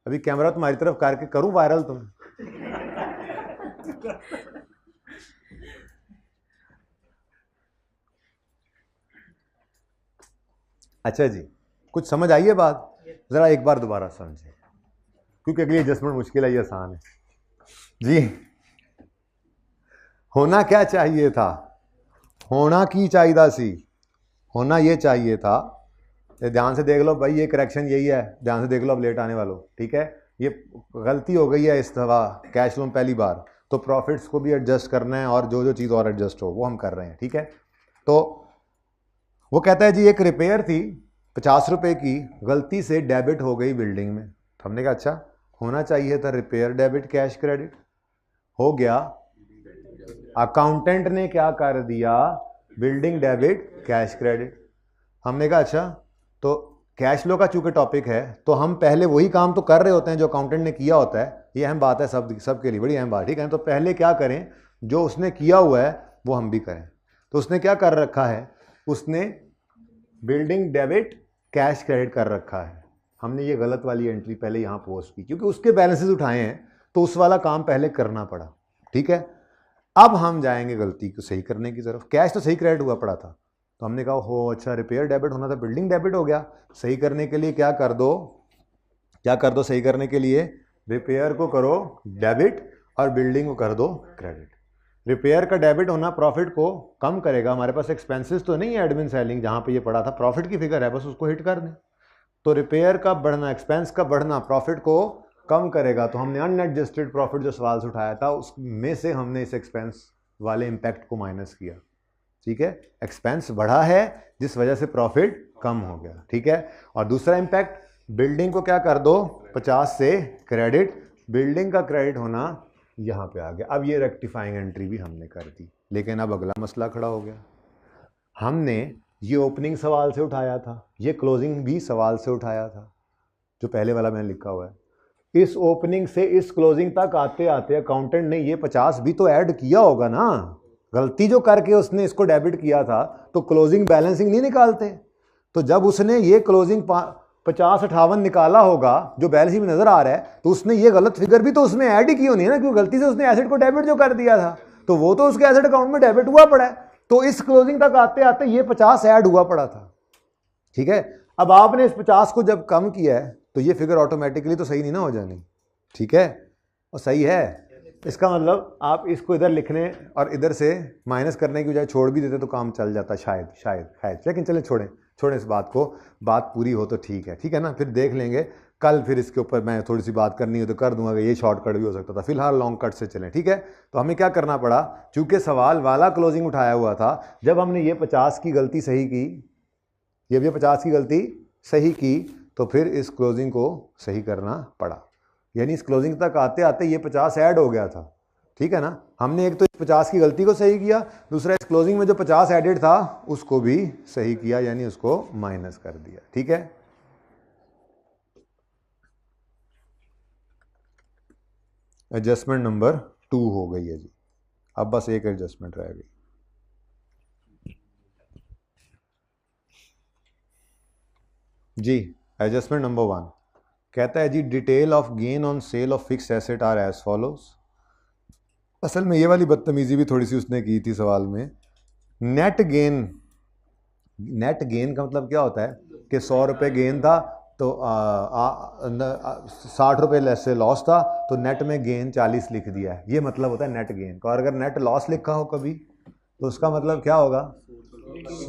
[SPEAKER 1] अभी कैमरा तुम्हारी तरफ करके करूँ वायरल तुम। अच्छा जी, कुछ समझ आई है बात? ज़रा एक बार दोबारा समझे, क्योंकि अगली एडजस्टमेंट मुश्किल है, ये आसान है जी। होना क्या चाहिए था, होना की चाहिए सी, होना ये चाहिए था। ध्यान से देख लो भाई, ये करेक्शन यही है, ध्यान से देख लो अब लेट आने वालों, ठीक है। ये गलती हो गई है इस दफ़ा कैश फ्लो में पहली बार, तो प्रॉफिट्स को भी एडजस्ट करना है और जो जो चीज़ और एडजस्ट हो वो हम कर रहे हैं, ठीक है। तो वो कहता है जी एक रिपेयर थी 50 रुपये की, गलती से डेबिट हो गई बिल्डिंग में। तो हमने कहा अच्छा, होना चाहिए था रिपेयर डेबिट कैश क्रेडिट, हो गया। अकाउंटेंट ने क्या कर दिया, बिल्डिंग डेबिट कैश क्रेडिट। हमने कहा अच्छा, तो कैश फ्लो का चूंकि टॉपिक है तो हम पहले वही काम तो कर रहे होते हैं जो अकाउंटेंट ने किया होता है। ये अहम बात है, सबके लिए बड़ी अहम बात, ठीक है। तो पहले क्या करें, जो उसने किया हुआ है वो हम भी करें। तो उसने क्या कर रखा है, उसने बिल्डिंग डेबिट कैश क्रेडिट कर रखा है। हमने ये गलत वाली एंट्री पहले यहाँ पोस्ट की, क्योंकि उसके बैलेंसेस उठाए हैं तो उस वाला काम पहले करना पड़ा, ठीक है। अब हम जाएंगे गलती को सही करने की तरफ। कैश तो सही क्रेडिट हुआ पड़ा था, तो हमने कहा हो अच्छा, रिपेयर डेबिट होना था, बिल्डिंग डेबिट हो गया। सही करने के लिए क्या कर दो, क्या कर दो सही करने के लिए, रिपेयर को करो डेबिट और बिल्डिंग को कर दो क्रेडिट। रिपेयर का डेबिट होना प्रॉफिट को कम करेगा, हमारे पास एक्सपेंसेस तो नहीं है एडमिन सेलिंग जहाँ पे ये पड़ा था, प्रॉफिट की फिगर है, बस उसको हिट कर दें। तो रिपेयर का बढ़ना, एक्सपेंस का बढ़ना प्रॉफिट को कम करेगा। तो हमने अनएडजस्टेड प्रॉफिट जो सवाल से उठाया था उसमें से हमने इस एक्सपेंस वाले इम्पैक्ट को माइनस किया। ठीक है, एक्सपेंस बढ़ा है जिस वजह से प्रॉफिट कम हो गया। ठीक है, और दूसरा इम्पैक्ट, बिल्डिंग को क्या कर दो 50 से क्रेडिट, बिल्डिंग का क्रेडिट होना यहाँ पे आ गया। अब ये रेक्टिफाइंग एंट्री भी हमने कर दी, लेकिन अब अगला मसला खड़ा हो गया। हमने ये ओपनिंग सवाल से उठाया था, ये क्लोजिंग भी सवाल से उठाया था, जो पहले वाला मैंने लिखा हुआ है। इस ओपनिंग से इस क्लोजिंग तक आते आते अकाउंटेंट ने ये 50 भी तो ऐड किया होगा ना, गलती जो करके उसने इसको डेबिट किया था, तो क्लोजिंग बैलेंसिंग नहीं निकालते। तो जब उसने ये क्लोजिंग 50-58 निकाला होगा जो बैलेंस शीट में नजर आ रहा है, तो उसने ये गलत फिगर भी तो उसमें ऐड ही की होनी है ना, क्योंकि गलती से उसने एसेट को डेबिट जो कर दिया था, तो वो तो उसके एसेट अकाउंट में डेबिट हुआ पड़ा है। तो इस क्लोजिंग तक आते आते ये 50 ऐड हुआ पड़ा था। ठीक है, अब आपने इस 50 को जब कम किया है तो ये फिगर ऑटोमेटिकली तो सही नहीं ना हो जानी। ठीक है, और सही है, इसका मतलब आप इसको इधर लिखने और इधर से माइनस करने की बजाय छोड़ भी देते तो काम चल जाता, शायद। लेकिन चले छोड़ें इस बात को, बात पूरी हो तो ठीक है ना, फिर देख लेंगे कल, फिर इसके ऊपर मैं थोड़ी सी बात करनी हो तो कर दूंगा, ये शॉर्टकट भी हो सकता था। फिलहाल लॉन्ग कट से चलें। ठीक है, तो हमें क्या करना पड़ा, चूंकि सवाल वाला क्लोजिंग उठाया हुआ था, जब हमने ये 50 की गलती सही की, ये भी 50 की गलती सही की, तो फिर इस क्लोजिंग को सही करना पड़ा। यानी इस क्लोजिंग तक आते आते ये 50 ऐड हो गया था। ठीक है ना, हमने एक तो इस 50 की गलती को सही किया, दूसरा इस क्लोजिंग में जो 50 एडेड था उसको भी सही किया, यानी उसको माइनस कर दिया। ठीक है, एडजस्टमेंट नंबर 2 हो गई है जी। अब बस एक एडजस्टमेंट रह गई। जी, एडजस्टमेंट नंबर 1 कहता है जी, detail of gain on sale of fix asset are as follows. असल में ये वाली बदतमीजी भी थोड़ी सी उसने की थी सवाल में। नेट गेन का मतलब क्या होता है कि 100 रुपये गेन था तो 60 रुपये लेस से लॉस था, तो नेट में गेन 40 लिख दिया है, ये मतलब होता है नेट गेन का। और अगर नेट लॉस लिखा हो कभी तो उसका मतलब क्या होगा,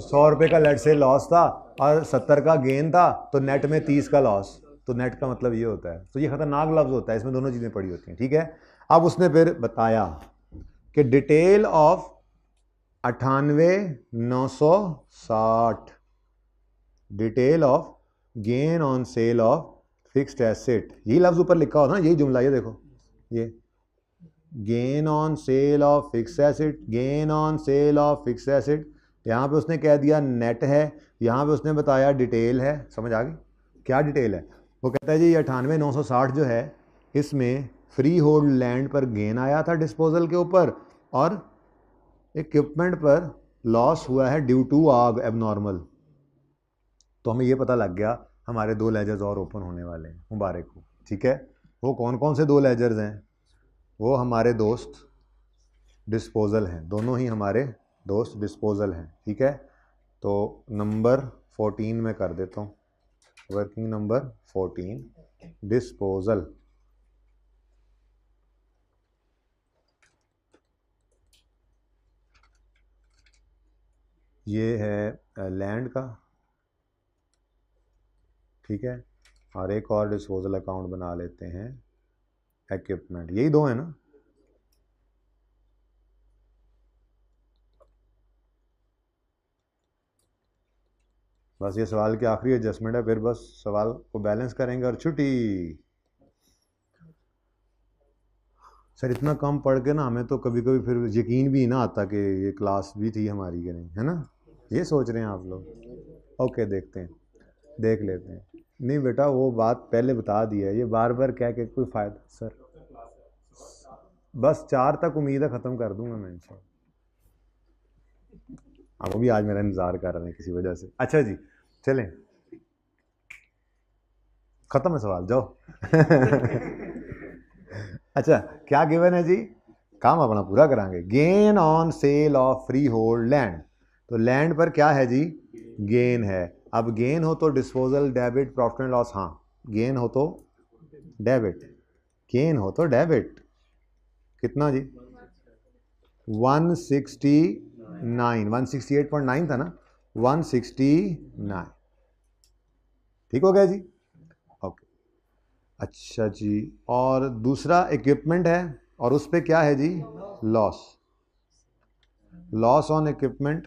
[SPEAKER 1] 100 रुपये का लेट से लॉस था और 70 का गेन था, तो नेट में 30 का लॉस, तो नेट का मतलब ये होता है। तो ये खतरनाक लफ्ज़ होता है, इसमें दोनों चीज़ें पड़ी होती हैं। ठीक है, अब उसने फिर बताया कि detail of 98,960, detail of gain on sale of fixed asset, यही लफ्ज़ ऊपर लिखा हो ना, यही जुमला, ये देखो, ये gain on sale of fixed asset, gain on sale of fixed asset, यहाँ पे उसने कह दिया नेट है, यहाँ पे उसने बताया डिटेल है। समझ आ गई क्या डिटेल है? वो कहता है जी 98,960 जो है, इसमें फ्री होल्ड लैंड पर गेन आया था डिस्पोजल के ऊपर, और इक्विपमेंट पर लॉस हुआ है ड्यू टू आग एबनॉर्मल। तो हमें ये पता लग गया हमारे 2 लेजर्स और ओपन होने वाले हैं, मुबारक हो। ठीक है, वो कौन कौन से 2 लेजर्स हैं? वो हमारे दोस्त डिस्पोजल हैं, दोनों ही हमारे दोस्त डिस्पोजल हैं। ठीक है, तो नंबर 14 में कर देता हूँ, वर्किंग नंबर 14 डिस्पोजल। ये है लैंड का, ठीक है, और एक और डिस्पोजल अकाउंट बना लेते हैं इक्विपमेंट, यही 2 है ना। बस ये सवाल की आखिरी एडजस्टमेंट है, फिर बस सवाल को बैलेंस करेंगे और छुट्टी। सर इतना कम पढ़ के ना हमें तो कभी कभी फिर यकीन भी ना आता कि ये क्लास भी थी हमारी कि नहीं, है ना, ये सोच रहे हैं आप लोग। ओके, देखते हैं, देख लेते हैं। नहीं बेटा, वो बात पहले बता दी है, ये बार बार कह के कोई फ़ायदा। सर बस 4 तक उम्मीद है ख़त्म कर दूंगा मैं इंशाल्लाह। वो भी आज मेरा इंतज़ार कर रहे हैं किसी वजह से। अच्छा जी, चलें, ख़त्म है सवाल, जाओ। अच्छा, क्या गिवन है जी, काम अपना पूरा करांगे। Gain on sale of free hold land, तो लैंड पर क्या है जी, गेन है। अब गेन हो तो disposal debit profit and loss, हाँ गेन हो तो डेबिट, गेन हो तो डेबिट। कितना जी? 169, 168.9 था ना, 169। ठीक हो गया जी? ओके, अच्छा जी। और दूसरा इक्विपमेंट है, और उस पर क्या है जी? लॉस। लॉस ऑन इक्विपमेंट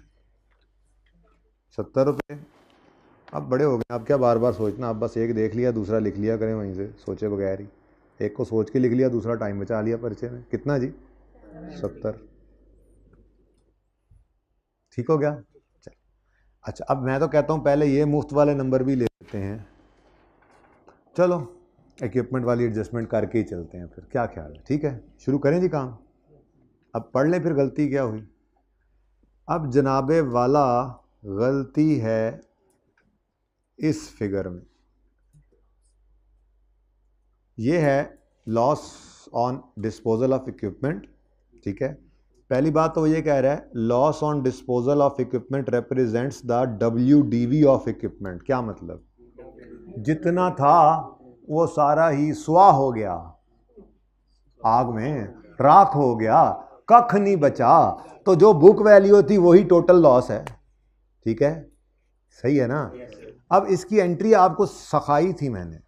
[SPEAKER 1] 70 रुपये। अब बड़े हो गए, अब क्या बार बार सोचना, अब बस एक देख लिया दूसरा लिख लिया करें वहीं से, सोचे बगैर ही। एक को सोच के लिख लिया, दूसरा टाइम बचा लिया पर्चे में। कितना जी? 70। ठीक हो गया? चल, अच्छा, अब मैं तो कहता हूँ पहले ये मुफ्त वाले नंबर भी ले लेते हैं। चलो इक्विपमेंट वाली एडजस्टमेंट करके ही चलते हैं फिर, क्या ख्याल है? ठीक है, शुरू करें जी काम। अब पढ़ लें फिर गलती क्या हुई। अब जनाबे वाला गलती है इस फिगर में, ये है loss on disposal of equipment. ठीक है, पहली बात तो ये कह रहा है loss on disposal of equipment represents the WDV of equipment. क्या मतलब? जितना था वो सारा ही स्वाह हो गया, आग में राख हो गया, कख नहीं बचा। तो जो बुक वैल्यू थी वही टोटल लॉस है। ठीक है, सही है ना? अब इसकी एंट्री आपको सिखाई थी मैंने,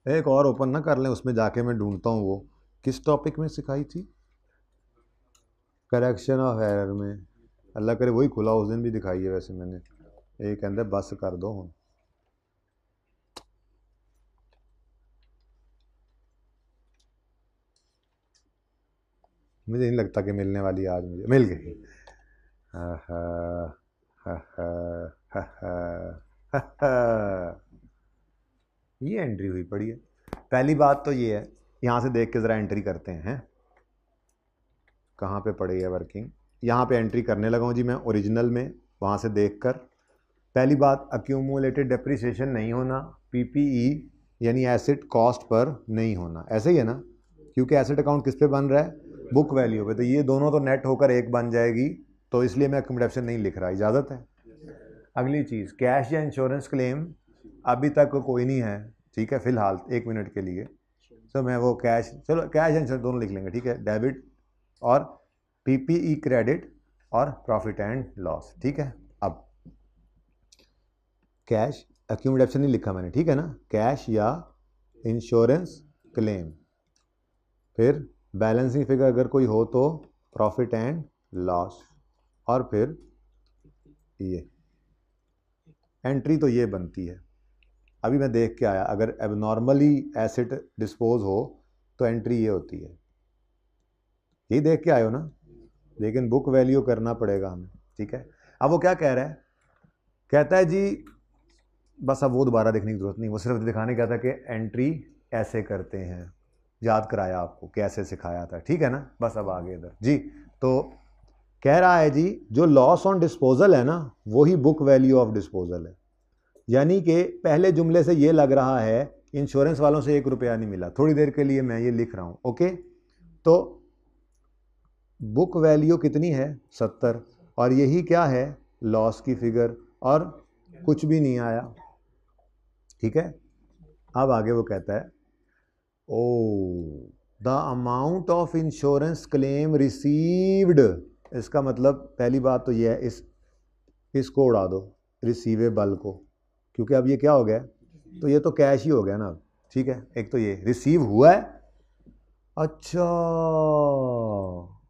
[SPEAKER 1] एक और ओपन ना कर लें, उसमें जाके मैं ढूंढता हूँ वो किस टॉपिक में सिखाई थी। करेक्शन ऑफ एरर में, अल्लाह करे वही खुला, उस दिन भी दिखाई है वैसे मैंने। ये कहते बस कर दो हम। मुझे नहीं लगता कि मिलने वाली आज, मुझे मिल गई। ये एंट्री हुई पड़ी है। पहली बात तो ये है, यहाँ से देख के ज़रा एंट्री करते हैं। कहाँ पे पड़ी है वर्किंग? यहाँ पे एंट्री करने लगा हूँ जी मैं ओरिजिनल में, वहाँ से देखकर। पहली बात, अक्यूमुलेटेड डेप्रिसिएशन नहीं होना, PPE यानी एसेट कॉस्ट पर नहीं होना, ऐसे ही है ना? क्योंकि एसेट अकाउंट किस पे बन रहा है? बुक वैल्यू पे। तो ये दोनों तो नेट होकर एक बन जाएगी, तो इसलिए मैं अक्यूमुलेशन नहीं लिख रहा, इजाज़त है? अगली चीज़, कैश या इंश्योरेंस क्लेम अभी तक कोई नहीं है। ठीक है, फिलहाल 1 मिनट के लिए तो मैं वो कैश, चलो कैश इंश्योरेंस दोनों लिख लेंगे। ठीक है, डेबिट और PPE क्रेडिट और प्रॉफिट एंड लॉस। ठीक है, अब कैश अक्यूमुलेशन नहीं लिखा मैंने, ठीक है ना? कैश या इंश्योरेंस क्लेम, फिर बैलेंसिंग फिगर अगर कोई हो तो प्रॉफिट एंड लॉस, और फिर ये एंट्री तो ये बनती है। अभी मैं देख के आया, अगर एबनॉर्मली एसेट डिस्पोज हो तो एंट्री ये होती है। यही देख के आए हो ना? लेकिन बुक वैल्यू करना पड़ेगा हमें। ठीक है, अब वो क्या कह रहा है? कहता है जी बस अब वो दोबारा देखने की जरूरत नहीं, वो सिर्फ दिखाने का था कि एंट्री ऐसे करते हैं। याद कराया आपको, कैसे सिखाया था। ठीक है ना? बस अब आगे इधर जी। तो कह रहा है जी जो लॉस ऑन डिस्पोजल है ना, वही बुक वैल्यू ऑफ डिस्पोजल है। यानी कि पहले जुमले से ये लग रहा है इंश्योरेंस वालों से 1 रुपया नहीं मिला। थोड़ी देर के लिए मैं ये लिख रहा हूँ, ओके? तो बुक वैल्यू कितनी है? 70, और यही क्या है? लॉस की फिगर, और कुछ भी नहीं आया। ठीक है, अब आगे वो कहता है oh the amount of insurance claim received. इसका मतलब पहली बात तो ये है, इसको उड़ा दो, रिसीवेबल को, क्योंकि अब ये क्या हो गया? तो ये तो कैश ही हो गया ना। ठीक है, एक तो ये रिसीव हुआ है। अच्छा,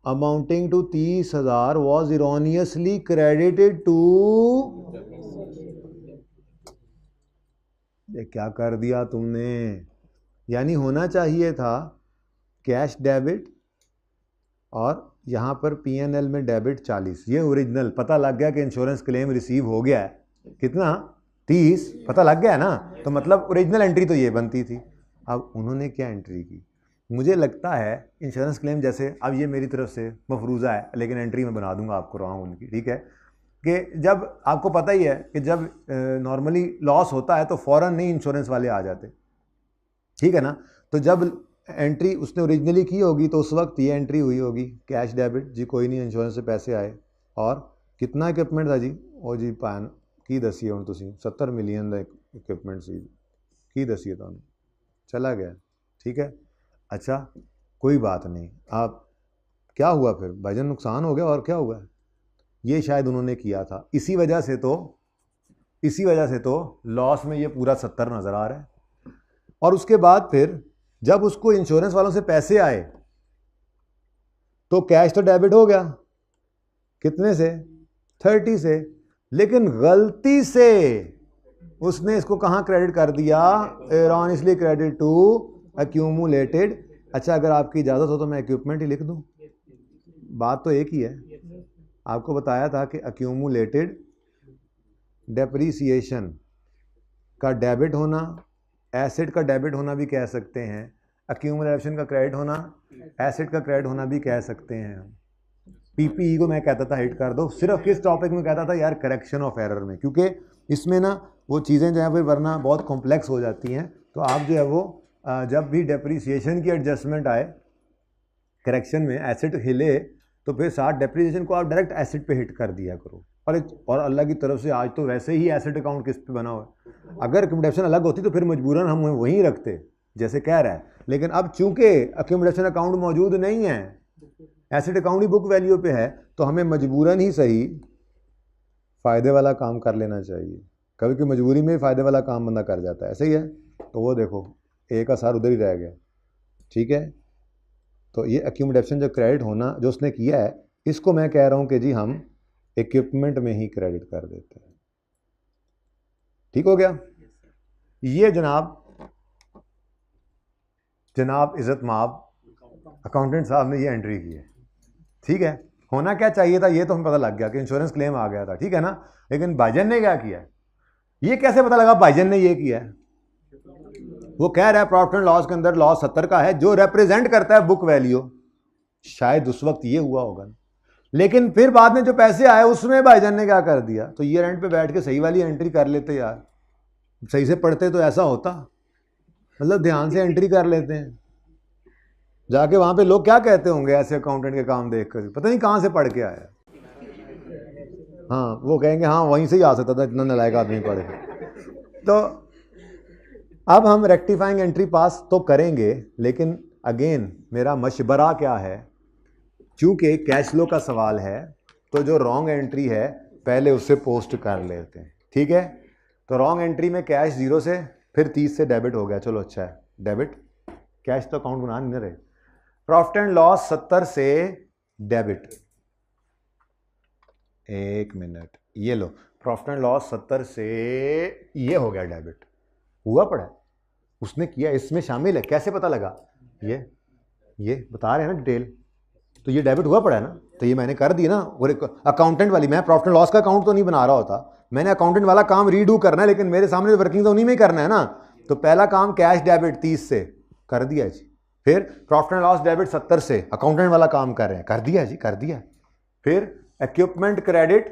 [SPEAKER 1] amounting to 30,000 was erroneously credited to, ये क्या कर दिया तुमने? यानी होना चाहिए था कैश डेबिट, और यहाँ पर P&L में डेबिट 40। ये ओरिजिनल पता लग गया कि इंश्योरेंस क्लेम रिसीव हो गया है। कितना? 30 पता लग गया ना? तो मतलब ओरिजिनल एंट्री तो ये बनती थी। अब उन्होंने क्या एंट्री की? मुझे लगता है इंश्योरेंस क्लेम, जैसे अब ये मेरी तरफ से मफरूज़ा है, लेकिन एंट्री में बना दूंगा आपको रॉन्ग उनकी। ठीक है, कि जब आपको पता ही है कि जब नॉर्मली लॉस होता है तो फ़ौरन नहीं इंश्योरेंस वाले आ जाते। ठीक है ना? तो जब एंट्री उसने ओरिजिनली की होगी तो उस वक्त ये एंट्री हुई होगी, कैश डेबिट जी, कोई नहीं, इंश्योरेंस से पैसे आए। और कितना इक्विपमेंट था जी? ओ जी पान की दसी हूँ तुम 70 मिलियन का इक्विपमेंट सी। की दसी तो चला गया, ठीक है। अच्छा कोई बात नहीं, आप क्या हुआ फिर भाईजान, नुकसान हो गया और क्या हुआ, ये शायद उन्होंने किया था, इसी वजह से तो लॉस में ये पूरा 70 नज़र आ रहा है। और उसके बाद फिर जब उसको इंश्योरेंस वालों से पैसे आए तो कैश तो डेबिट हो गया, कितने से, 30 से, लेकिन गलती से उसने इसको कहाँ क्रेडिट कर दिया, एरॉनियसली क्रेडिट टू एक्यूमुलेटेड। अच्छा अगर आपकी इजाज़त हो तो मैं इक्विपमेंट ही लिख दूं, बात तो एक ही है। आपको बताया था कि एक्यूमुलेटेड डेप्रीसिएशन का डेबिट होना, एसेट का डेबिट होना भी कह सकते हैं, एक्यूमुलेशन का क्रेडिट होना, एसेट का क्रेडिट होना भी कह सकते हैं। पीपीई को मैं कहता था हिट कर दो, सिर्फ किस टॉपिक में कहता था यार, करेक्शन ऑफ एरर में, क्योंकि इसमें ना वो चीज़ें जो है फिर वरना बहुत कॉम्प्लेक्स हो जाती हैं। तो आप जो है वो जब भी डेप्रीसिएशन की एडजस्टमेंट आए करेक्शन में, एसेट हिले तो फिर साथ डेप्रीसिएशन को आप डायरेक्ट एसेट पे हिट कर दिया करो। और अल्लाह की तरफ से आज तो वैसे ही एसेट अकाउंट किस पे बना हुआ है, अगर अकोमोडेशन अलग होती तो फिर मजबूरन हम वहीं रखते जैसे कह रहा है, लेकिन अब चूंकि अकोमोडेशन अकाउंट मौजूद नहीं है, एसेट अकाउंट ही बुक वैल्यू पे है, तो हमें मजबूरन ही सही फ़ायदे वाला काम कर लेना चाहिए। कभी कभी मजबूरी में फ़ायदे वाला काम बंदा कर जाता है, ऐसे ही है। तो वो देखो एक आसार उधर ही रह गया, ठीक है। तो ये एक्यूमुलेशन जो क्रेडिट होना जो उसने किया है, इसको मैं कह रहा हूँ कि जी हम इक्विपमेंट में ही क्रेडिट कर देते हैं, ठीक हो गया। ये जनाब इज़्ज़त माब अकाउंटेंट साहब ने ये एंट्री की है, ठीक है। होना क्या चाहिए था ये तो हमें पता लग गया कि इंश्योरेंस क्लेम आ गया था, ठीक है ना। लेकिन भाईजान ने क्या किया है, ये कैसे पता लगा भाईजान ने ये किया है। वो कह रहा है प्रॉफिट एंड लॉस के अंदर लॉस 70 का है जो रिप्रेजेंट करता है बुक वैल्यू, शायद उस वक्त ये हुआ होगा, लेकिन फिर बाद में जो पैसे आए उसमें भाईजान ने क्या कर दिया, तो ईयर एंड पे बैठ के सही वाली एंट्री कर लेते यार, सही से पढ़ते तो ऐसा होता, मतलब ध्यान से एंट्री कर लेते हैं। जाके वहां पे लोग क्या कहते होंगे ऐसे अकाउंटेंट के काम देख कर, पता नहीं कहां से पढ़ के आया। हाँ वो कहेंगे हाँ वहीं से ही आ सकता था, इतना नालायक आदमी पढ़ के। तो अब हम रेक्टिफाइंग एंट्री पास तो करेंगे, लेकिन अगेन मेरा मशवरा क्या है, चूंकि कैश फ्लो का सवाल है तो जो रॉन्ग एंट्री है पहले उससे पोस्ट कर लेते हैं, ठीक है। तो रॉन्ग एंट्री में कैश 0 से फिर 30 से डेबिट हो गया, चलो अच्छा है, डेबिट कैश तो अकाउंट बना नहीं रहे। प्रॉफिट एंड लॉस 70 से डेबिट, एक मिनट, ये लो प्रॉफिट एंड लॉस 70 से ये हो गया डेबिट, हुआ पड़ा है, उसने किया, इसमें शामिल है, कैसे पता लगा, ये बता रहे हैं ना डिटेल, तो ये डेबिट हुआ पड़ा है ना, तो ये मैंने कर दी ना। और अकाउंटेंट वाली, मैं प्रॉफिट एंड लॉस का अकाउंट तो नहीं बना रहा होता, मैंने अकाउंटेंट वाला काम रीडू करना है, लेकिन मेरे सामने वर्किंग तो उन्हीं में ही करना है ना। तो पहला काम कैश डेबिट 30 से कर दिया जी, फिर प्रॉफिट एंड लॉस डेबिट 70 से, अकाउंटेंट वाला काम कर रहे हैं, कर दिया जी, कर दिया। फिर equipment credit,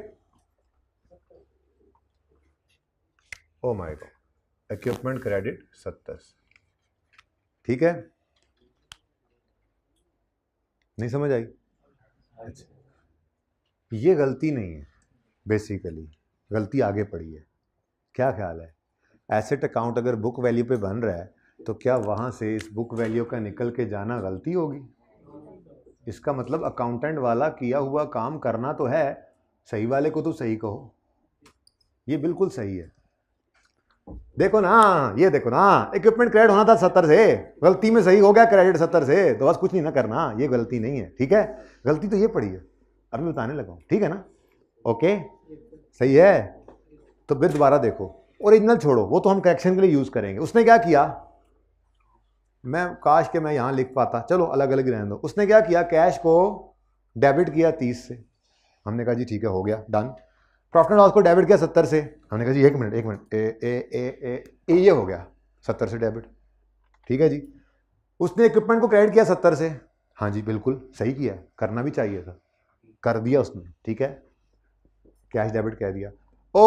[SPEAKER 1] oh my God, equipment credit 70 से, ठीक है, नहीं समझ आई। अच्छा ये गलती नहीं है, बेसिकली गलती आगे पड़ी है। क्या ख्याल है, एसेट अकाउंट अगर बुक वैल्यू पे बन रहा है तो क्या वहाँ से इस बुक वैल्यू का निकल के जाना गलती होगी? इसका मतलब अकाउंटेंट वाला किया हुआ काम करना तो है, सही वाले को तो सही कहो, ये बिल्कुल सही है। देखो ना, ये देखो ना, इक्विपमेंट क्रेडिट होना था 70 से, गलती में सही हो गया क्रेडिट 70 से, तो बस कुछ नहीं ना करना, ये गलती नहीं है, ठीक है। गलती तो ये पड़ी है, अभी बताने लगा हूँ, ठीक है ना, ओके सही है। तो फिर दोबारा देखो, ओरिजिनल छोड़ो, वो तो हम करेक्शन के लिए यूज़ करेंगे। उसने क्या किया, मैं काश के मैं यहाँ लिख पाता, चलो अलग अलग रहने दो। उसने क्या किया, कैश को डेबिट किया 30 से, हमने कहा जी ठीक है हो गया डन। प्रॉफिट एंड लॉस को डेबिट किया 70 से, हमने कहा जी एक मिनट ए ये हो गया 70 से डेबिट, ठीक है जी। उसने इक्विपमेंट को क्रेडिट किया 70 से, हाँ जी बिल्कुल सही किया, करना भी चाहिए था, कर दिया उसने, ठीक है, कैश डेबिट कह दिया। ओ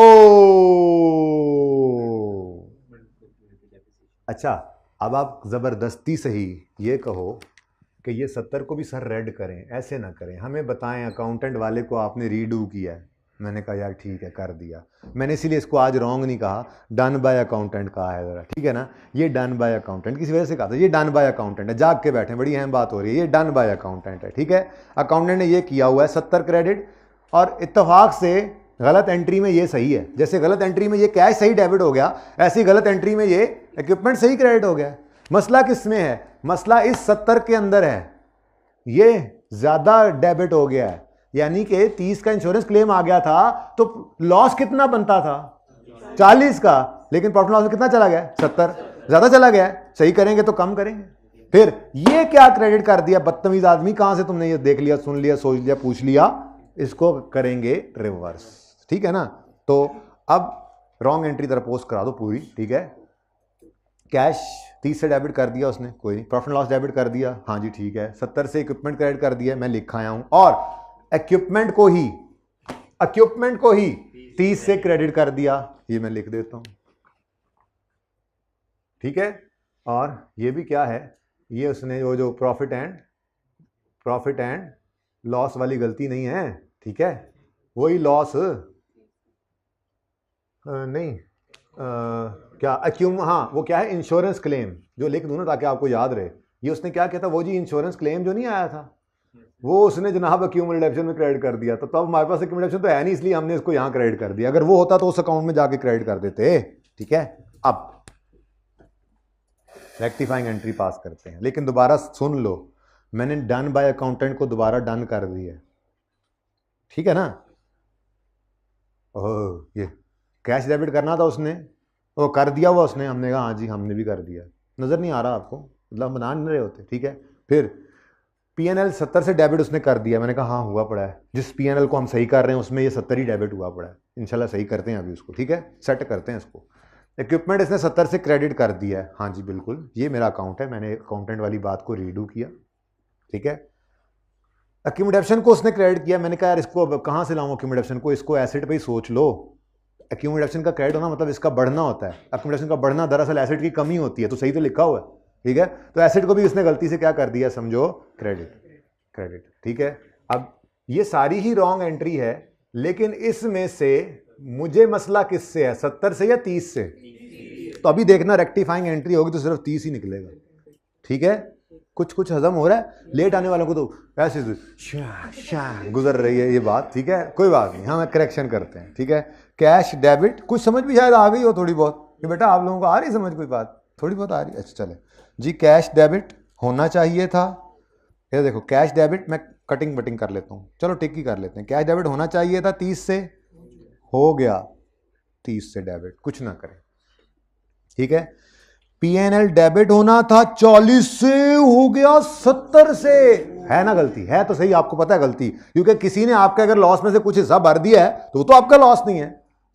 [SPEAKER 1] अच्छा, अब आप ज़बरदस्ती से ही ये कहो कि ये 70 को भी सर रेड करें, ऐसे ना करें, हमें बताएं अकाउंटेंट वाले को आपने रीडू किया है, मैंने कहा यार ठीक है, कर दिया। मैंने इसीलिए इसको आज रॉन्ग नहीं कहा, डन बाय अकाउंटेंट कहा है ज़रा, ठीक है ना। ये डन बाय अकाउंटेंट किसी वजह से कहा था, ये डन बाय अकाउंटेंट है, जाग के बैठे, बड़ी अहम बात हो रही है, ये डन बाय अकाउंटेंट है, ठीक है। अकाउंटेंट ने ये किया हुआ है 70 क्रेडिट, और इत्तेफाक से गलत एंट्री में ये सही है। जैसे गलत एंट्री में ये कैश सही डेबिट हो गया, ऐसी गलत एंट्री में ये इक्विपमेंट सही क्रेडिट हो गया। मसला किस में है? मसला इस 70 के अंदर है, ये ज्यादा डेबिट हो गया है, यानी कि 30 का इंश्योरेंस क्लेम आ गया था, तो लॉस कितना बनता था? 40 का, लेकिन प्रॉफिट लॉस में कितना चला गया? 70, ज्यादा चला गया। सही करेंगे तो कम करेंगे। फिर ये क्या क्रेडिट कर दिया बदतमीज आदमी, कहां से तुमने ये देख लिया, सुन लिया, सोच लिया, पूछ लिया? इसको करेंगे रिवर्स, ठीक है ना। तो अब रॉन्ग एंट्री तरह पोस्ट करा दो पूरी, ठीक है। कैश 30 से डेबिट कर दिया उसने, कोई नहीं। प्रॉफिट लॉस डेबिट कर दिया, हाँ जी ठीक है। 70 से इक्विपमेंट क्रेडिट कर दिया, मैं लिखा आया हूं, और इक्विपमेंट को ही 30 से क्रेडिट कर दिया, ये मैं लिख देता हूं, ठीक है। और ये भी क्या है, ये उसने वो जो प्रॉफिट एंड लॉस वाली गलती नहीं है, ठीक है। वही लॉस नहीं, क्या हाँ वो क्या है, इंश्योरेंस क्लेम, जो लिख दूं ना ताकि आपको याद रहे। ये उसने क्या किया था, वो जी इंश्योरेंस क्लेम जो नहीं आया था, वो उसने जनाब एक्यूमुलेशन में क्रेडिट कर दिया। तो तब हमारे पास एक्यूमुलेशन तो है नहीं, इसलिए हमने इसको यहां क्रेडिट कर दिया। अगर वो होता तो उस अकाउंट में जाके क्रेडिट कर देते, ठीक है। अब रेक्टिफाइंग एंट्री पास करते हैं, लेकिन दोबारा सुन लो, मैंने डन बाय अकाउंटेंट को दोबारा डन कर दिया, ठीक है ना। ओह, ये कैश डेबिट करना था उसने, वो कर दिया हुआ उसने, हमने कहा हाँ जी हमने भी कर दिया। नजर नहीं आ रहा आपको, मतलब बना नहीं रहे होते, ठीक है। फिर पीएनएल 70 से डेबिट उसने कर दिया, मैंने कहा हाँ हुआ पड़ा है, जिस पीएनएल को हम सही कर रहे हैं उसमें ये 70 ही डेबिट हुआ पड़ा है, इंशाल्लाह सही करते हैं अभी उसको, ठीक है, सेट करते हैं इसको। इक्विपमेंट इसने 70 से क्रेडिट कर दिया है, हाँ जी बिल्कुल, ये मेरा अकाउंट है, मैंने अकाउंटेंट वाली बात को रीडू किया, ठीक है। एक्यूमुलेशन को उसने क्रेडिट किया, मैंने कहा यार इसको अब कहाँ से लाऊं एक्यूमुलेशन को, इसको एसेट पे ही सोच लो। एक्यूमुलेशन का क्रेडिट होना मतलब इसका बढ़ना होता है, एक्यूमुलेशन का बढ़ना दरअसल एसेट की कमी होती है, तो सही तो लिखा हुआ है, ठीक है। तो एसेट को भी इसने गलती से क्या कर दिया, समझो क्रेडिट, ठीक है। अब ये सारी ही रॉन्ग एंट्री है, लेकिन इसमें से मुझे मसला किससे है, 70 से या 30 से? तो अभी देखना रेक्टिफाइंग एंट्री होगी तो सिर्फ 30 ही निकलेगा, ठीक है। कुछ हजम हो रहा है, लेट आने वालों को तो ऐसे गुजर रही है ये बात, ठीक है, कोई बात नहीं, हम करेक्शन करते हैं, ठीक है। कैश डेबिट कुछ समझ भी शायद आ गई हो थोड़ी बहुत, कि बेटा आप लोगों को आ रही समझ, कोई बात थोड़ी बहुत आ रही, अच्छा चले जी। कैश डेबिट होना चाहिए था, ये देखो कैश डेबिट, मैं कटिंग बटिंग कर लेता हूँ, चलो टिक ही कर लेते हैं। कैश डेबिट होना चाहिए था 30 से, हो गया 30 से डेबिट, कुछ ना करें, ठीक है। पीएनएल डेबिट होना था 40 से, हो गया 70 से, है ना गलती, है तो सही, आपको पता है गलती, क्योंकि किसी ने आपका अगर लॉस में से कुछ हिस्सा भर दिया है तो आपका लॉस नहीं है।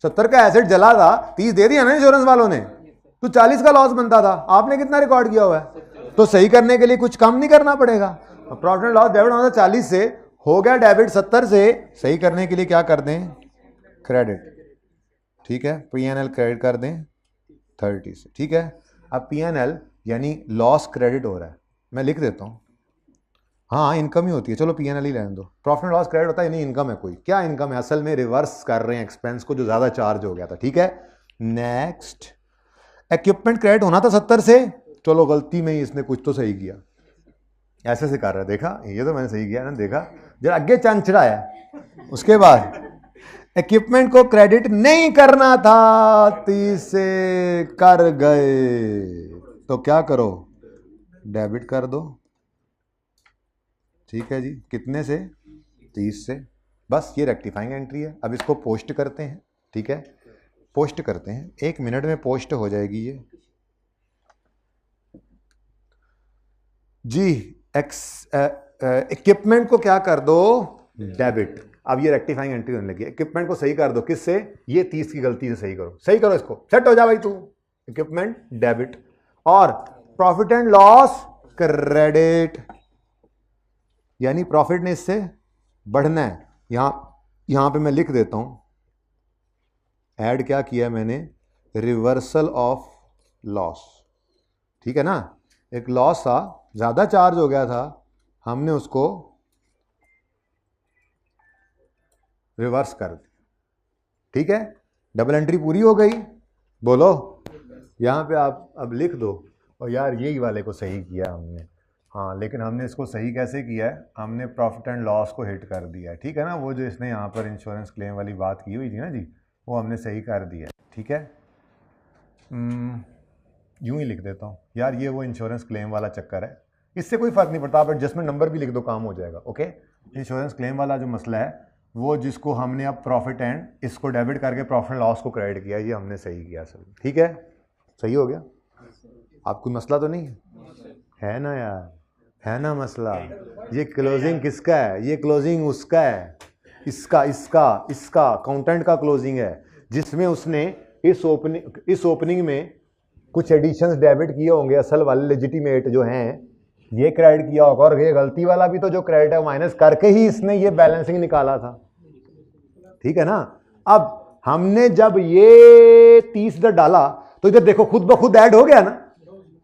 [SPEAKER 1] 70 का एसेट जला था, 30 दे दिया ना इंश्योरेंस वालों ने, तो 40 का लॉस बनता था, आपने कितना रिकॉर्ड किया हुआ है, तो सही करने के लिए कुछ कम नहीं करना पड़ेगा। प्रॉफिट एंड लॉस डेबिट होना था 40 से, हो गया डेबिट 70 से, सही करने के लिए क्या कर दें, क्रेडिट, ठीक है। पीएनएल क्रेडिट कर दें 30 से, ठीक है। अब पीएनएल यानी लॉस क्रेडिट हो रहा है, मैं लिख देता हूं, हाँ इनकम ही होती है, चलो पीएनएल ही रहने दो। प्रॉफिट एंड लॉस क्रेडिट होता है यानी इनकम है कोई, क्या इनकम है, असल में रिवर्स कर रहे हैं एक्सपेंस को जो ज्यादा चार्ज हो गया था, ठीक है। नेक्स्ट, इक्विपमेंट क्रेडिट होना था 70 से, चलो गलती में ही इसने कुछ तो सही किया, ऐसे से कर रहा है, देखा ये तो मैंने सही किया ना, देखा जरा आगे चंचड़ा है। उसके बाद इक्विपमेंट को क्रेडिट नहीं करना था, 30 से कर गए, तो क्या करो, डेबिट कर दो, ठीक है जी। कितने से, 30 से, बस ये रेक्टिफाइंग एंट्री है। अब इसको पोस्ट करते हैं, ठीक है, पोस्ट करते हैं, 1 मिनट में पोस्ट हो जाएगी ये जी। इक्विपमेंट को क्या कर दो, डेबिट। अब ये रेक्टिफाइंग एंट्री होने लगी, इक्विपमेंट को सही कर दो, किससे, ये 30 की गलती से सही करो, सही करो इसको, सेट हो जा भाई तू। इक्विपमेंट डेबिट और प्रॉफिट एंड लॉस क्रेडिट, यानी प्रॉफिट ने इससे बढ़ना है। यहां पे मैं लिख देता हूं, ऐड क्या किया मैंने, रिवर्सल ऑफ लॉस, ठीक है ना। एक लॉस था, ज्यादा चार्ज हो गया था, हमने उसको रिवर्स कर दिया, ठीक है, डबल एंट्री पूरी हो गई, बोलो। यहाँ पे आप अब लिख दो। और यार यही वाले को सही किया हमने, हाँ, लेकिन हमने इसको सही कैसे किया है, हमने प्रॉफिट एंड लॉस को हिट कर दिया है, ठीक है ना। वो जो इसने यहाँ पर इंश्योरेंस क्लेम वाली बात की हुई थी ना जी, वो हमने सही कर दिया है, ठीक है। यूँ ही लिख देता हूँ यार, ये वो इंश्योरेंस क्लेम वाला चक्कर है, इससे कोई फ़र्क नहीं पड़ता, आप एडजस्टमेंट नंबर भी लिख दो, काम हो जाएगा। ओके, इंश्योरेंस क्लेम वाला जो मसला है वो जिसको हमने अब प्रॉफिट एंड इसको डेबिट करके प्रॉफिट लॉस को क्रेडिट किया, ये हमने सही किया सर, ठीक है, सही हो गया। आप कोई मसला तो नहीं है ना यार, है ना मसला। ये क्लोजिंग किसका है, ये क्लोजिंग उसका है, इसका इसका इसका अकाउंटेंट का क्लोजिंग है, जिसमें उसने इस ओपनिंग में कुछ एडिशंस डेबिट किए होंगे, असल वाले लेजिटिमेट जो हैं ये क्रेडिट किया होगा, और ये गलती वाला भी तो जो क्रेडिट है माइनस करके ही इसने ये बैलेंसिंग निकाला था, ठीक है ना। अब हमने जब ये 30 इधर डाला तो इधर देखो खुद ब खुद ऐड हो गया ना,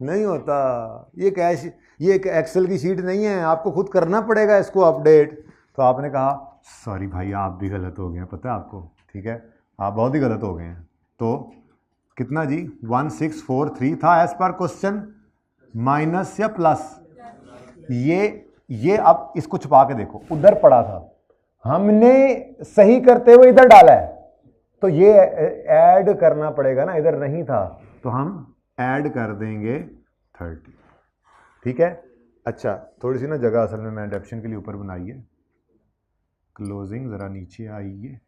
[SPEAKER 1] नहीं होता, ये कैश, ये एक एक्सेल की शीट नहीं है, आपको खुद करना पड़ेगा इसको अपडेट। तो आपने कहा सॉरी भाई आप भी गलत हो गए हैं, पता है आपको, ठीक है, आप बहुत ही गलत हो गए हैं। तो कितना जी 1643 था एज पर क्वेश्चन, माइनस या प्लस, ये अब इसको छुपा के देखो, उधर पड़ा था, हमने सही करते हुए इधर डाला है, तो ये ऐड करना पड़ेगा ना, इधर नहीं था तो हम ऐड कर देंगे 30, ठीक है। अच्छा, थोड़ी सी ना जगह असल में मैं एडेप्शन के लिए ऊपर बनाई है, क्लोजिंग ज़रा नीचे आइए,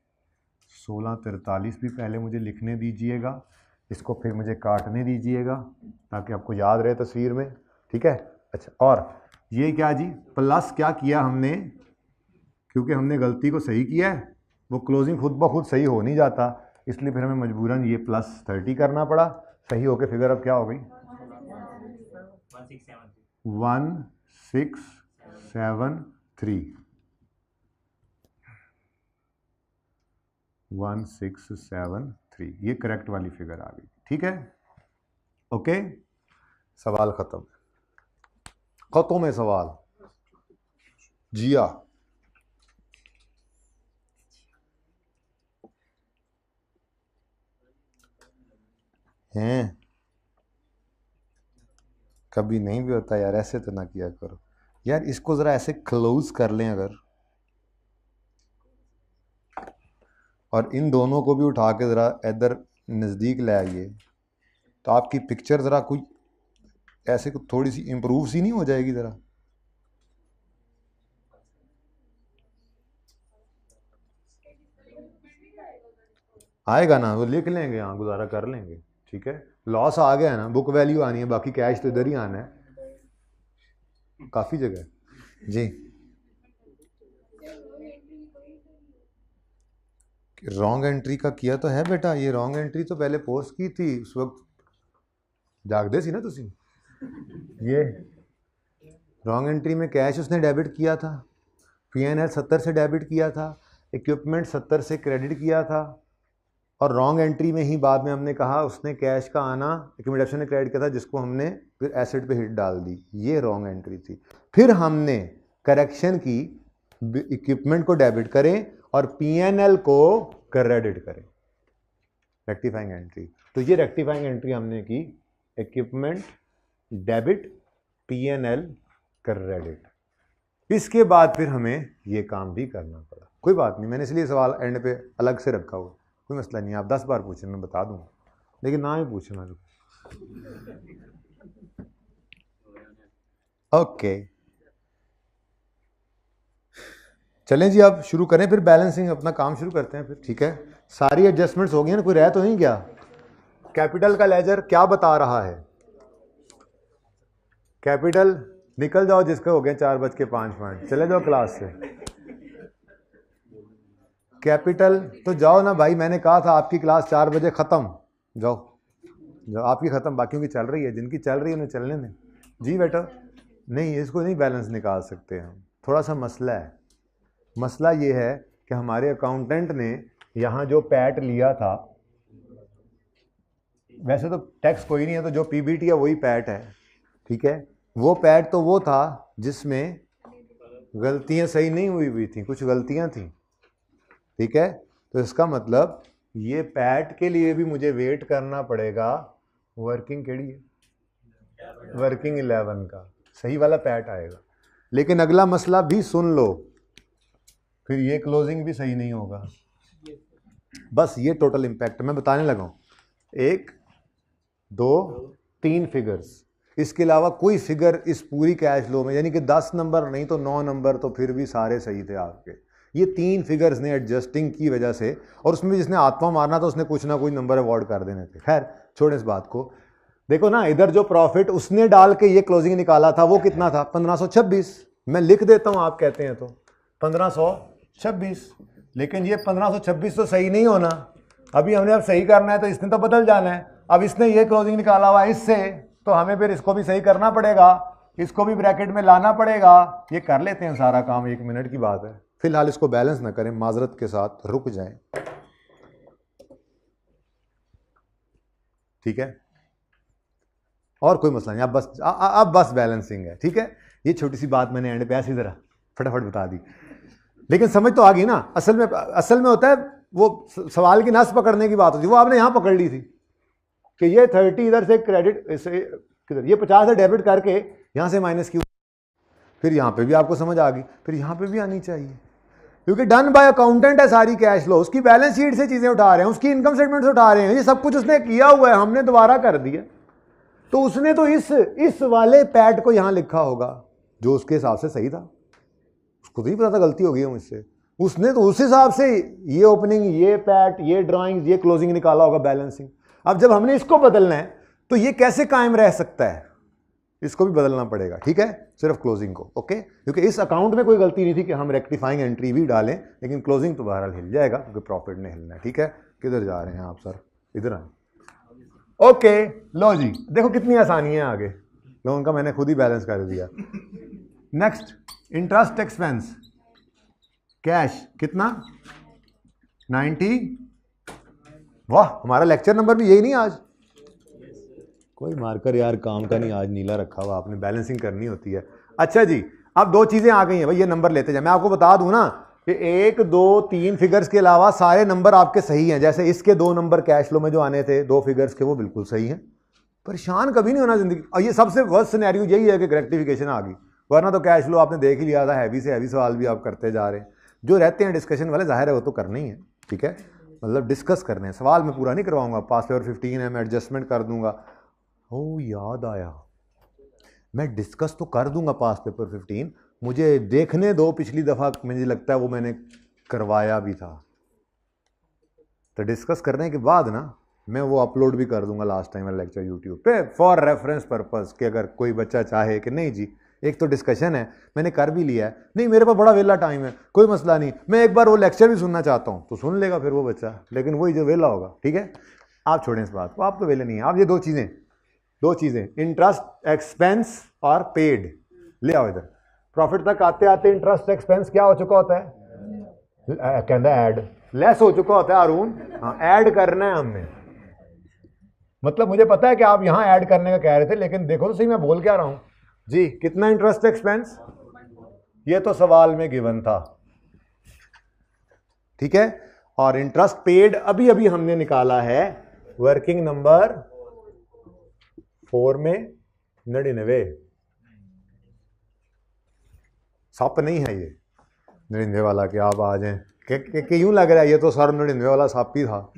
[SPEAKER 1] 1643 भी पहले मुझे लिखने दीजिएगा, इसको फिर मुझे काटने दीजिएगा ताकि आपको याद रहे तस्वीर में, ठीक है। अच्छा, और ये क्या जी, प्लस क्या किया हमने, क्योंकि हमने गलती को सही किया है, वो क्लोजिंग खुद ब खुद सही हो नहीं जाता, इसलिए फिर हमें मजबूरन ये +30 करना पड़ा, सही होके फिगर अब क्या हो गई 1673, ये करेक्ट वाली फिगर आ गई, ठीक है। ओके, सवाल खत्म, खत्म है सवाल, जिया। हैं कभी नहीं भी होता यार, ऐसे तो ना किया करो यार, इसको ज़रा ऐसे क्लोज कर लें अगर, और इन दोनों को भी उठा के ज़रा इधर नज़दीक ले आइए, तो आपकी पिक्चर ज़रा कोई ऐसे थोड़ी सी इम्प्रूव सी नहीं हो जाएगी ज़रा। आएगा ना, वो लिख लेंगे, हाँ गुजारा कर लेंगे, ठीक है। लॉस आ गया है ना, बुक वैल्यू आनी है, बाकी कैश तो इधर ही आना है, काफ़ी जगह जी। रॉन्ग एंट्री का किया तो है बेटा, ये रॉन्ग एंट्री तो पहले पोस्ट की थी, उस वक्त जागदे सी ना तुसी, ये रॉन्ग एंट्री में कैश उसने डेबिट किया था, P&L 70 से डेबिट किया था, इक्विपमेंट 70 से क्रेडिट किया था, और रॉन्ग एंट्री में ही बाद में हमने कहा उसने कैश का आना इक्विपमेंट ने क्रेडिट किया था, जिसको हमने फिर एसेट पे हिट डाल दी, ये रॉन्ग एंट्री थी। फिर हमने करेक्शन की, इक्विपमेंट को डेबिट करें और P&L को क्रेडिट करें, रेक्टिफाइंग एंट्री। तो ये रेक्टिफाइंग एंट्री हमने की, इक्विपमेंट डेबिट P&L क्रेडिट। इसके बाद फिर हमें ये काम भी करना पड़ा, कोई बात नहीं, मैंने इसलिए सवाल एंड पे अलग से रखा हुआ, कोई मसला नहीं, आप 10 बार पूछें मैं बता दूंगा, लेकिन ना ही पूछना। ओके, चलें जी, अब शुरू करें फिर बैलेंसिंग, अपना काम शुरू करते हैं फिर, ठीक है। सारी एडजस्टमेंट्स हो गई ना, कोई रह तो नहीं गया। कैपिटल का लेजर क्या बता रहा है, कैपिटल निकल जाओ जिसके हो गए 4:05, चले जाओ क्लास से। कैपिटल तो जाओ ना भाई, मैंने कहा था आपकी क्लास 4 बजे ख़त्म, जाओ जाओ, आपकी ख़त्म, बाकियों की चल रही है, जिनकी चल रही है उन्हें चलने दें जी बेटा। नहीं, इसको नहीं बैलेंस निकाल सकते हम, थोड़ा सा मसला है। मसला ये है कि हमारे अकाउंटेंट ने यहाँ जो पैट लिया था, वैसे तो टैक्स कोई नहीं है, तो जो पीबीटी है वही पैट है, ठीक है। वो पैट तो वो था जिसमें गलतियाँ सही नहीं हुई थी, कुछ गलतियाँ थी, ठीक है। तो इसका मतलब ये पैट के लिए भी मुझे वेट करना पड़ेगा वर्किंग केड़ी है, वर्किंग 11 का, सही वाला पैट आएगा। लेकिन अगला मसला भी सुन लो, फिर ये क्लोजिंग भी सही नहीं होगा। बस ये टोटल इम्पैक्ट मैं बताने लगा हूँ, 1 2 3 फिगर्स, इसके अलावा कोई फिगर इस पूरी कैश फ्लो में, यानी कि 10 नंबर नहीं तो 9 नंबर तो फिर भी सारे सही थे आपके। ये 3 फिगर्स ने एडजस्टिंग की वजह से, और उसमें जिसने आत्मा मारना था उसने कुछ ना कुछ नंबर अवॉर्ड कर देने थे। खैर छोड़ इस बात को। देखो ना, इधर जो प्रॉफिट उसने डाल के ये क्लोजिंग निकाला था वो कितना था, 1526। मैं लिख देता हूँ, आप कहते हैं तो 1526, लेकिन ये 1526 तो सही नहीं होना। अभी हमने अब सही करना है तो इसने तो बदल जाना है। अब इसने ये क्लोजिंग निकाला हुआ है इससे, तो हमें फिर इसको भी सही करना पड़ेगा, इसको भी ब्रैकेट में लाना पड़ेगा। ये कर लेते हैं सारा काम, 1 मिनट की बात है। फिलहाल इसको बैलेंस ना करें, माजरत के साथ रुक जाएं, ठीक है। और कोई मसला नहीं, अब बस बैलेंसिंग है, ठीक है। ये छोटी सी बात मैंने एंड पे ऐसी जरा फटाफट बता दी, लेकिन समझ तो आ गई ना। असल में होता है वो सवाल की नस पकड़ने की बात होती है, वो आपने यहां पकड़ ली थी कि ये 30 इधर से क्रेडिट, किधर ये 50 से डेबिट करके यहां से माइनस की, फिर यहां पे भी आपको समझ आ गई, फिर यहां पे भी आनी चाहिए, क्योंकि डन बाय अकाउंटेंट है सारी कैश फ्लो, उसकी बैलेंस शीट से चीजें उठा रहे हैं, उसकी इनकम स्टेटमेंट से उठा रहे हैं, ये सब कुछ उसने किया हुआ है, हमने दोबारा कर दिया। तो उसने तो इस वाले पैड को यहां लिखा होगा जो उसके हिसाब से सही था, उसको तो नहीं पता था गलती हो गई है मुझसे, उसने तो उस हिसाब से ये ओपनिंग, ये पैट, ये ड्राइंग, ये क्लोजिंग निकाला होगा, बैलेंसिंग। अब जब हमने इसको बदलना है तो ये कैसे कायम रह सकता है, इसको भी बदलना पड़ेगा, ठीक है, सिर्फ क्लोजिंग को, ओके। क्योंकि इस अकाउंट में कोई गलती नहीं थी कि हम रेक्टिफाइंग एंट्री भी डालें, लेकिन क्लोजिंग तो बहरहाल हिल जाएगा क्योंकि प्रॉफिट ने हिलना है, ठीक है। किधर जा रहे हैं आप सर, इधर आए, ओके। लो जी, देखो कितनी आसानी है आगे, लोगों का मैंने खुद ही बैलेंस कर दिया। नेक्स्ट, इंटरेस्ट एक्सपेंस कैश कितना, 90। वाह, हमारा लेक्चर नंबर भी यही नहीं आज, कोई मार्कर यार काम का नहीं आज नीला रखा हुआ आपने, बैलेंसिंग करनी होती है। अच्छा जी, अब 2 चीजें आ गई हैं भाई, ये नंबर लेते जाए। मैं आपको बता दूं ना कि 1 2 3 फिगर्स के अलावा सारे नंबर आपके सही हैं। जैसे इसके 2 नंबर कैश फ्लो में जो आने थे 2 फिगर्स के, वो बिल्कुल सही हैं। परेशान कभी नहीं होना जिंदगी। और ये सबसे वर्स्ट सिनेरियो यही है कि रेक्टिफिकेशन आ गई, वरना तो कैश फ्लो आपने देख ही लिया था। हैवी से हैवी सवाल भी आप करते जा रहे हैं, जो रहते हैं डिस्कशन वाले, जाहिर है वो तो करना ही है, ठीक है, मतलब डिस्कस करने हैं। सवाल मैं पूरा नहीं करवाऊंगा, पास पेपर 15 है, मैं एडजस्टमेंट कर दूंगा। ओ याद आया, मैं डिस्कस तो कर दूंगा पास पेपर 15, मुझे देखने दो, पिछली दफ़ा मुझे लगता है वो मैंने करवाया भी था। तो डिस्कस करने के बाद ना मैं वो अपलोड भी कर दूंगा लास्ट टाइम वाला लेक्चर यूट्यूब पे, फॉर रेफरेंस पर्पस, कि अगर कोई बच्चा चाहे कि नहीं जी एक तो डिस्कशन है, मैंने कर भी लिया है, नहीं मेरे पास बड़ा वेला टाइम है, कोई मसला नहीं, मैं एक बार वो लेक्चर भी सुनना चाहता हूँ, तो सुन लेगा फिर वो बच्चा, लेकिन वही जो वेला होगा, ठीक है। आप छोड़ें इस बात को, आप तो वेले नहीं हैं। आप ये दो चीज़ें इंटरेस्ट एक्सपेंस और पेड ले आओ इधर। प्रॉफिट तक आते आते इंटरेस्ट एक्सपेंस क्या हो चुका होता है, कहता है ऐड, लेस हो चुका होता है अरुण। हाँ, ऐड करना है हमने, मतलब मुझे पता है कि आप यहां ऐड करने का कह रहे थे, लेकिन देखो तो सही मैं बोल क्या रहा हूं जी। कितना इंटरेस्ट एक्सपेंस, ये तो सवाल में गिवन था, ठीक है। और इंटरेस्ट पेड अभी अभी हमने निकाला है वर्किंग नंबर 4 में 99। सप नहीं है ये 99 वाला कि आप आ जाएं कि यूं लग रहा है ये तो सर 99 वाला सप ही था,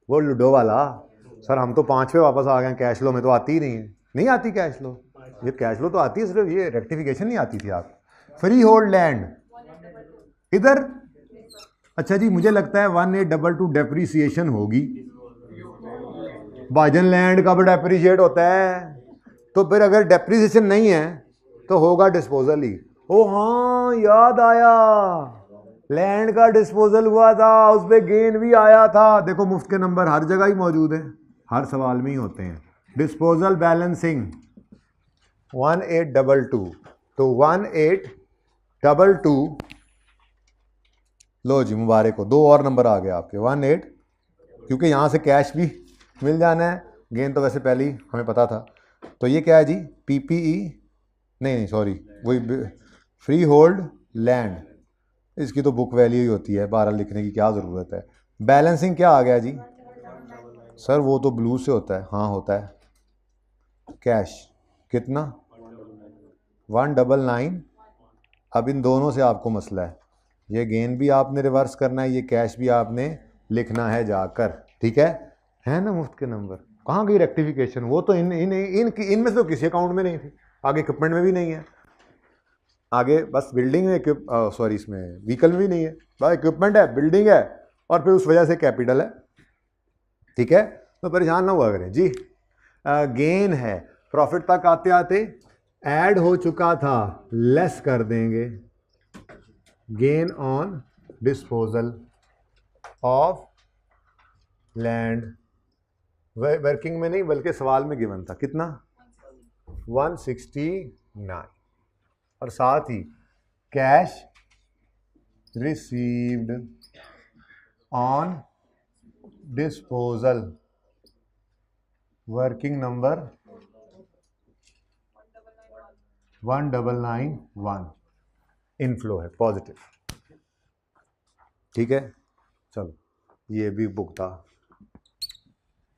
[SPEAKER 1] वो लूडो वाला। सर हम तो 5 पे वापस आ गए, कैश फ्लो में तो आती ही नहीं है, नहीं आती कैश फ्लो, ये कैश फ्लो तो आती है, सिर्फ ये रेक्टिफिकेशन नहीं आती थी। आप फ्री होल्ड लैंड इधर, अच्छा जी मुझे लगता है 1822 डेप्रीसिएशन होगी। भाजन लैंड कब डेप्रीशिएट होता है, तो फिर अगर डेप्रीसिएशन नहीं है तो होगा डिस्पोजल ही। ओ हाँ याद आया, लैंड का डिस्पोजल हुआ था, उस पर गेन भी आया था। देखो मुफ्त के नंबर हर जगह ही मौजूद है, हर सवाल में ही होते हैं। डिस्पोजल बैलेंसिंग 1822, तो 1822 लो जी मुबारक हो, 2 और नंबर आ गए आपके 18, क्योंकि यहाँ से कैश भी मिल जाना है, गेन तो वैसे पहले ही हमें पता था। तो ये क्या है जी, पीपीई नहीं सॉरी, वही फ्री होल्ड लैंड, इसकी तो बुक वैल्यू ही होती है, 12 लिखने की क्या ज़रूरत है। बैलेंसिंग क्या आ गया जी? सर वो तो ब्लू से होता है। हाँ होता है। कैश कितना? 199। अब इन दोनों से आपको मसला है, ये गेन भी आपने रिवर्स करना है, ये कैश भी आपने लिखना है जाकर, ठीक है ना? मुफ्त के नंबर कहाँ गई रेक्टिफिकेशन? वो तो इनमें से तो किसी अकाउंट में नहीं थी, आगे इक्विपमेंट में भी नहीं है, आगे बस बिल्डिंग में सॉरी इसमें व्हीकल में भी नहीं है, बस इक्विपमेंट है, बिल्डिंग है, और फिर उस वजह से कैपिटल है, ठीक है? तो परेशान ना हुआ करें जी। गेन है, प्रॉफिट तक आते आते ऐड हो चुका था, लेस कर देंगे, gain on disposal of land. Working में नहीं बल्कि सवाल में गिवन था, कितना? 169। और साथ ही cash received on disposal, working number 1991, inflow है, पॉजिटिव, ठीक है? चलो ये भी भुगता।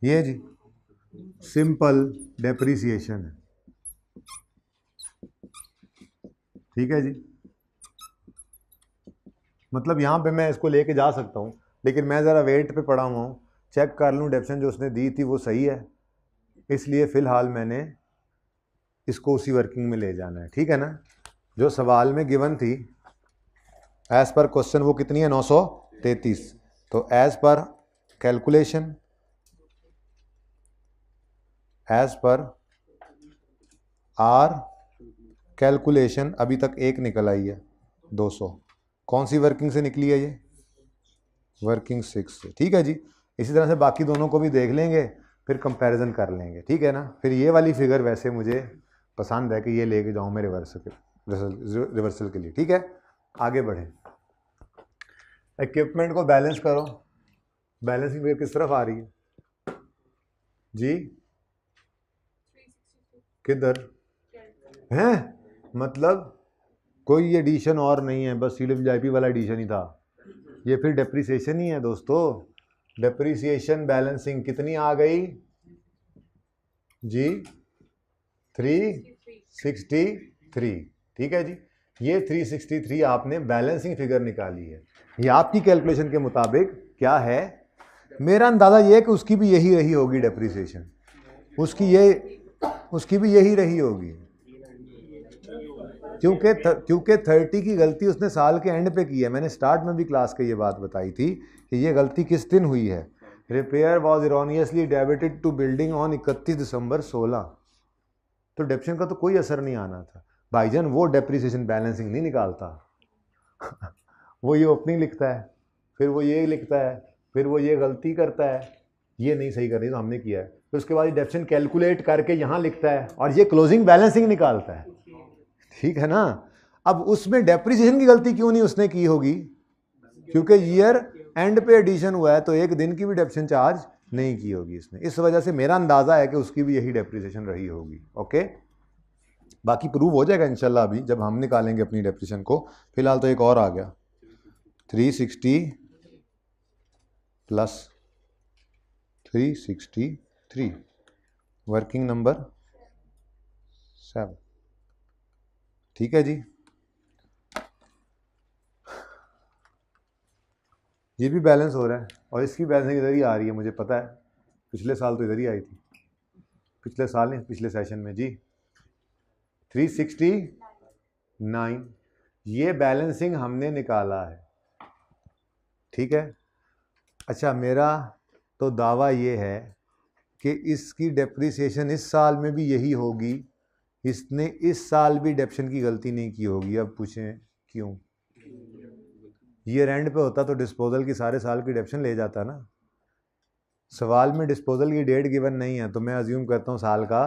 [SPEAKER 1] ये जी सिंपल डेप्रिसिएशन है, ठीक है जी? मतलब यहाँ पे मैं इसको लेके जा सकता हूँ, लेकिन मैं ज़रा वेट पे पड़ा हुआ हूँ, चेक कर लूँ डेप्शन जो उसने दी थी वो सही है, इसलिए फ़िलहाल मैंने इसको उसी वर्किंग में ले जाना है, ठीक है ना? जो सवाल में गिवन थी एज़ पर क्वेश्चन वो कितनी है? 933। तो as per calculation, as per our calculation अभी तक एक निकल आई है 200। कौन सी वर्किंग से निकली है ये? वर्किंग 6 से, ठीक है जी? इसी तरह से बाकी दोनों को भी देख लेंगे, फिर कंपैरिजन कर लेंगे, ठीक है ना? फिर ये वाली फिगर वैसे मुझे पसंद है कि ये लेके जाऊँ मैं रिवर्सल के लिए, ठीक है? आगे बढ़े, इक्विपमेंट को बैलेंस करो, बैलेंसिंग फिगर किस तरफ आ रही है जी? किधर है? मतलब कोई एडिशन और नहीं है, बस CWIP वाला एडिशन ही था, ये फिर डेप्रिसिएशन ही है दोस्तों। डेप्रिसिएशन बैलेंसिंग कितनी आ गई जी? 363, ठीक है जी? ये 363 आपने बैलेंसिंग फिगर निकाली है, ये आपकी कैलकुलेशन के मुताबिक क्या है? मेरा अंदाज़ा ये है कि उसकी भी यही रही होगी डेप्रिसिएशन, उसकी भी यही रही होगी, क्योंकि 30 की गलती उसने साल के एंड पे की है। मैंने स्टार्ट में भी क्लास के ये बात बताई थी कि ये गलती किस दिन हुई है। Repair was erroneously debited to building on 31 December 16। तो डेप्शन का तो कोई असर नहीं आना था भाईजान, वो डेप्रिसिएशन बैलेंसिंग नहीं निकालता वो ये ओपनिंग लिखता है, फिर वो ये लिखता है, फिर वो ये गलती करता है, ये नहीं सही कर रही तो हमने किया है, फिर उसके बाद डेप्शन कैलकुलेट करके यहाँ लिखता है और ये क्लोजिंग बैलेंसिंग निकालता है, ठीक है ना? अब उसमें डेप्रिसिएशन की गलती क्यों नहीं उसने की होगी? क्योंकि ईयर एंड पे एडिशन हुआ है, तो एक दिन की भी डेप्रिसिएशन चार्ज नहीं की होगी इसने, इस वजह से मेरा अंदाजा है कि उसकी भी यही डेप्रिसिएशन रही होगी। ओके, बाकी प्रूव हो जाएगा इंशाल्लाह अभी जब हम निकालेंगे अपनी डेप्रिसिएशन को। फिलहाल तो एक और आ गया 360 प्लस 363, वर्किंग नंबर 7, ठीक है जी? ये भी बैलेंस हो रहा है और इसकी बैलेंसिंग इधर ही आ रही है, मुझे पता है, पिछले साल तो इधर ही आई थी, पिछले साल नहीं पिछले सेशन में जी। 369 ये बैलेंसिंग हमने निकाला है, ठीक है? अच्छा, मेरा तो दावा ये है कि इसकी डेप्रिसिएशन इस साल में भी यही होगी, इसने इस साल भी डेप्शन की गलती नहीं की होगी। अब पूछें क्यों? ईयर एंड पे होता तो डिस्पोजल की सारे साल की डेप्शन ले जाता ना। सवाल में डिस्पोजल की डेट गिवन नहीं है, तो मैं अज्यूम करता हूँ साल का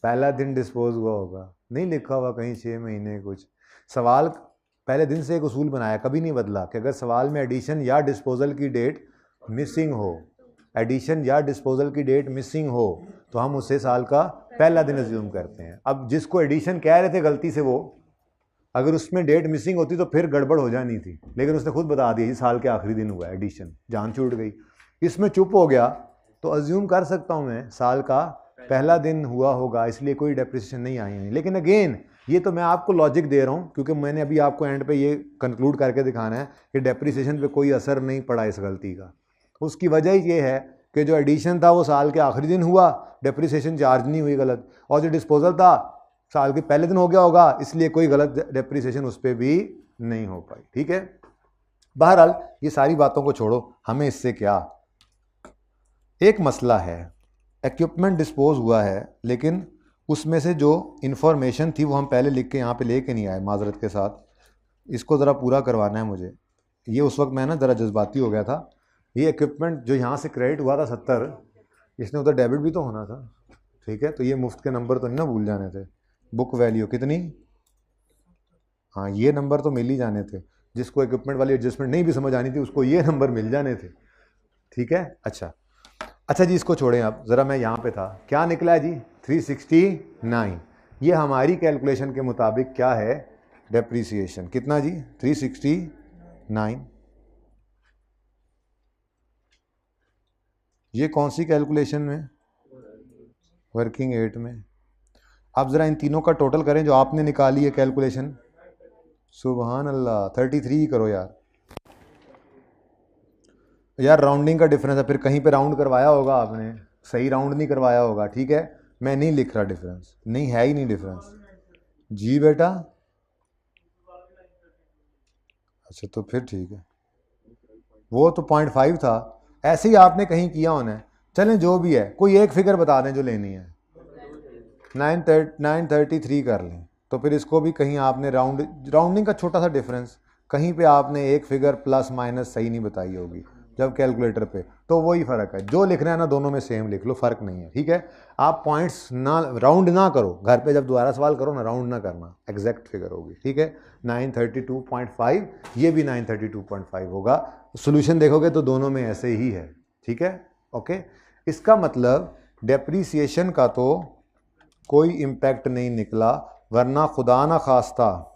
[SPEAKER 1] पहला दिन डिस्पोज हुआ होगा, नहीं लिखा हुआ कहीं 6 महीने कुछ। सवाल पहले दिन से एक उसूल बनाया, कभी नहीं बदला, कि अगर सवाल में एडिशन या डिस्पोजल की डेट मिसिंग हो, एडिशन या डिस्पोजल की डेट मिसिंग हो, तो हम उसे साल का पहला दिन अज्यूम करते हैं। अब जिसको एडिशन कह रहे थे गलती से वो अगर उसमें डेट मिसिंग होती तो फिर गड़बड़ हो जानी थी, लेकिन उसने खुद बता दिया जी साल के आखिरी दिन हुआ एडिशन, जान छूट गई। इसमें चुप हो गया तो अज्यूम कर सकता हूँ मैं साल का पहला दिन हुआ होगा, इसलिए कोई डेप्रिसिएशन नहीं आई है। लेकिन अगेन ये तो मैं आपको लॉजिक दे रहा हूँ, क्योंकि मैंने अभी आपको एंड पे ये कंक्लूड करके दिखाना है कि डेप्रिसिएशन पे कोई असर नहीं पड़ा इस गलती का। उसकी वजह ये है कि जो एडिशन था वो साल के आखिरी दिन हुआ, डेप्रिसिएशन चार्ज नहीं हुई गलत, और जो डिस्पोजल था साल के पहले दिन हो गया होगा, इसलिए कोई गलत डेप्रिसिएशन उस पर भी नहीं हो पाई। ठीक है, बहरहाल ये सारी बातों को छोड़ो, हमें इससे क्या, एक मसला है इक्विपमेंट डिस्पोज हुआ है, लेकिन उसमें से जो इन्फॉर्मेशन थी वो हम पहले लिख के यहाँ पे लेके नहीं आए माजरत के साथ, इसको ज़रा पूरा करवाना है मुझे। ये उस वक्त मैं ना ज़रा जज्बाती हो गया था। ये इक्विपमेंट जो यहाँ से क्रेडिट हुआ था 70, इसने उधर डेबिट भी तो होना था। ठीक है, तो ये मुफ्त के नंबर तो नहीं ना भूल जाने थे। बुक वैल्यू कितनी, हाँ ये नंबर तो मिल ही जाने थे, जिसको इक्विपमेंट वाली एडजस्टमेंट नहीं भी समझ आनी थी उसको ये नंबर मिल जाने थे। ठीक है, अच्छा जी, इसको छोड़ें आप, ज़रा मैं यहाँ पे था, क्या निकला है जी 369। ये हमारी कैलकुलेशन के मुताबिक क्या है डेप्रीसिएशन, कितना जी 369। ये कौन सी कैलकुलेशन में, वर्किंग 8 में। आप ज़रा इन तीनों का टोटल करें जो आपने निकाली है कैलकुलेशन, सुबहान अल्लाह 33 करो यार राउंडिंग का डिफरेंस है, फिर कहीं पे राउंड करवाया होगा आपने, सही राउंड नहीं करवाया होगा। ठीक है, मैं नहीं लिख रहा डिफरेंस, नहीं है ही नहीं डिफरेंस जी बेटा। अच्छा तो फिर ठीक है, वो तो 0.5 था, ऐसे ही आपने कहीं किया होना है। चलें जो भी है, कोई एक फिगर बता दें जो लेनी है। 933 कर लें, तो फिर इसको भी कहीं आपने राउंडिंग का छोटा सा डिफरेंस, कहीं पे आपने एक फिगर प्लस माइनस सही नहीं बताई होगी जब कैलकुलेटर पे, तो वही फ़र्क है। जो लिखना है ना दोनों में सेम लिख लो, फ़र्क नहीं है। ठीक है, आप पॉइंट्स ना राउंड ना करो, घर पे जब दोबारा सवाल करो ना राउंड ना करना, एग्जैक्ट फिगर होगी। ठीक है, 932.5, ये भी 932.5 होगा। सोल्यूशन देखोगे तो दोनों में ऐसे ही है। ठीक है, ओके, इसका मतलब डेप्रीसिएशन का तो कोई इम्पैक्ट नहीं निकला, वरना खुदा ना खास्ता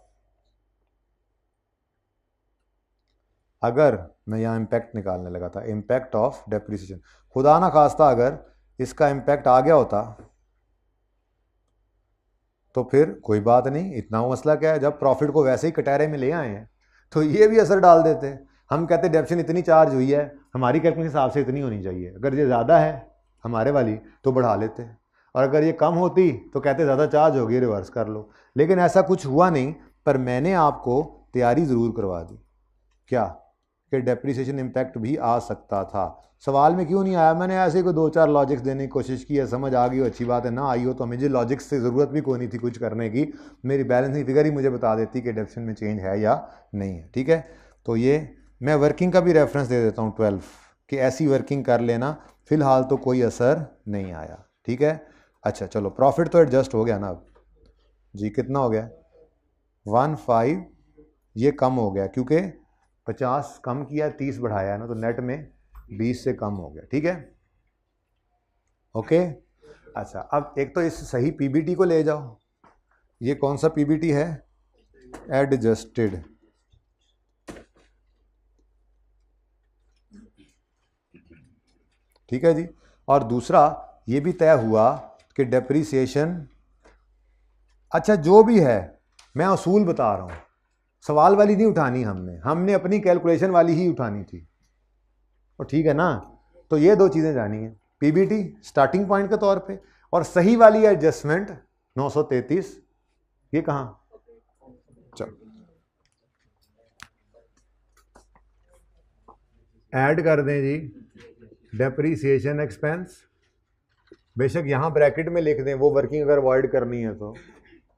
[SPEAKER 1] अगर मैं यहाँ इम्पैक्ट निकालने लगा था, इम्पैक्ट ऑफ डेप्रिसिएशन, खुदा ना खास्ता अगर इसका इम्पैक्ट आ गया होता तो फिर कोई बात नहीं, इतना मसला क्या है, जब प्रॉफिट को वैसे ही कटहरे में ले आए हैं तो ये भी असर डाल देते। हम कहते डेप्शन इतनी चार्ज हुई है, हमारी कैलकुलेशन के हिसाब से इतनी होनी चाहिए, अगर ये ज़्यादा है हमारे वाली तो बढ़ा लेते, और अगर ये कम होती तो कहते ज़्यादा चार्ज होगी रिवर्स कर लो। लेकिन ऐसा कुछ हुआ नहीं, पर मैंने आपको तैयारी ज़रूर करवा दी क्या कि डेप्रिसिएशन इम्पैक्ट भी आ सकता था। सवाल में क्यों नहीं आया, मैंने ऐसे कोई 2-4 लॉजिक्स देने की कोशिश की है, समझ आ गई हो अच्छी बात है, ना आई हो तो मुझे लॉजिक्स से ज़रूरत भी कोई नहीं थी कुछ करने की, मेरी बैलेंसिंग फिगर ही मुझे बता देती कि डेप्शन में चेंज है या नहीं है। ठीक है, तो ये मैं वर्किंग का भी रेफरेंस दे देता हूँ 12 कि ऐसी वर्किंग कर लेना, फ़िलहाल तो कोई असर नहीं आया। ठीक है, अच्छा चलो प्रॉफिट तो एडजस्ट हो गया ना अब जी, कितना हो गया 15, ये कम हो गया क्योंकि 50 कम किया 30 बढ़ाया है ना, तो नेट में 20 से कम हो गया। ठीक है, ओके। अच्छा अब एक तो इस सही पीबीटी को ले जाओ, ये कौन सा पीबीटी है, एडजस्टेड। ठीक है जी, और दूसरा ये भी तय हुआ कि डेप्रीसिएशन, अच्छा जो भी है मैं असूल बता रहा हूँ, सवाल वाली नहीं उठानी हमने अपनी कैलकुलेशन वाली ही उठानी थी, और ठीक है ना। तो ये दो चीज़ें जानी है, पीबीटी स्टार्टिंग पॉइंट के तौर पे, और सही वाली एडजस्टमेंट 933, ये कहाँ, चलो ऐड कर दें जी डेप्रीसिएशन एक्सपेंस, बेशक यहाँ ब्रैकेट में लिख दें, वो वर्किंग अगर अवॉइड करनी है तो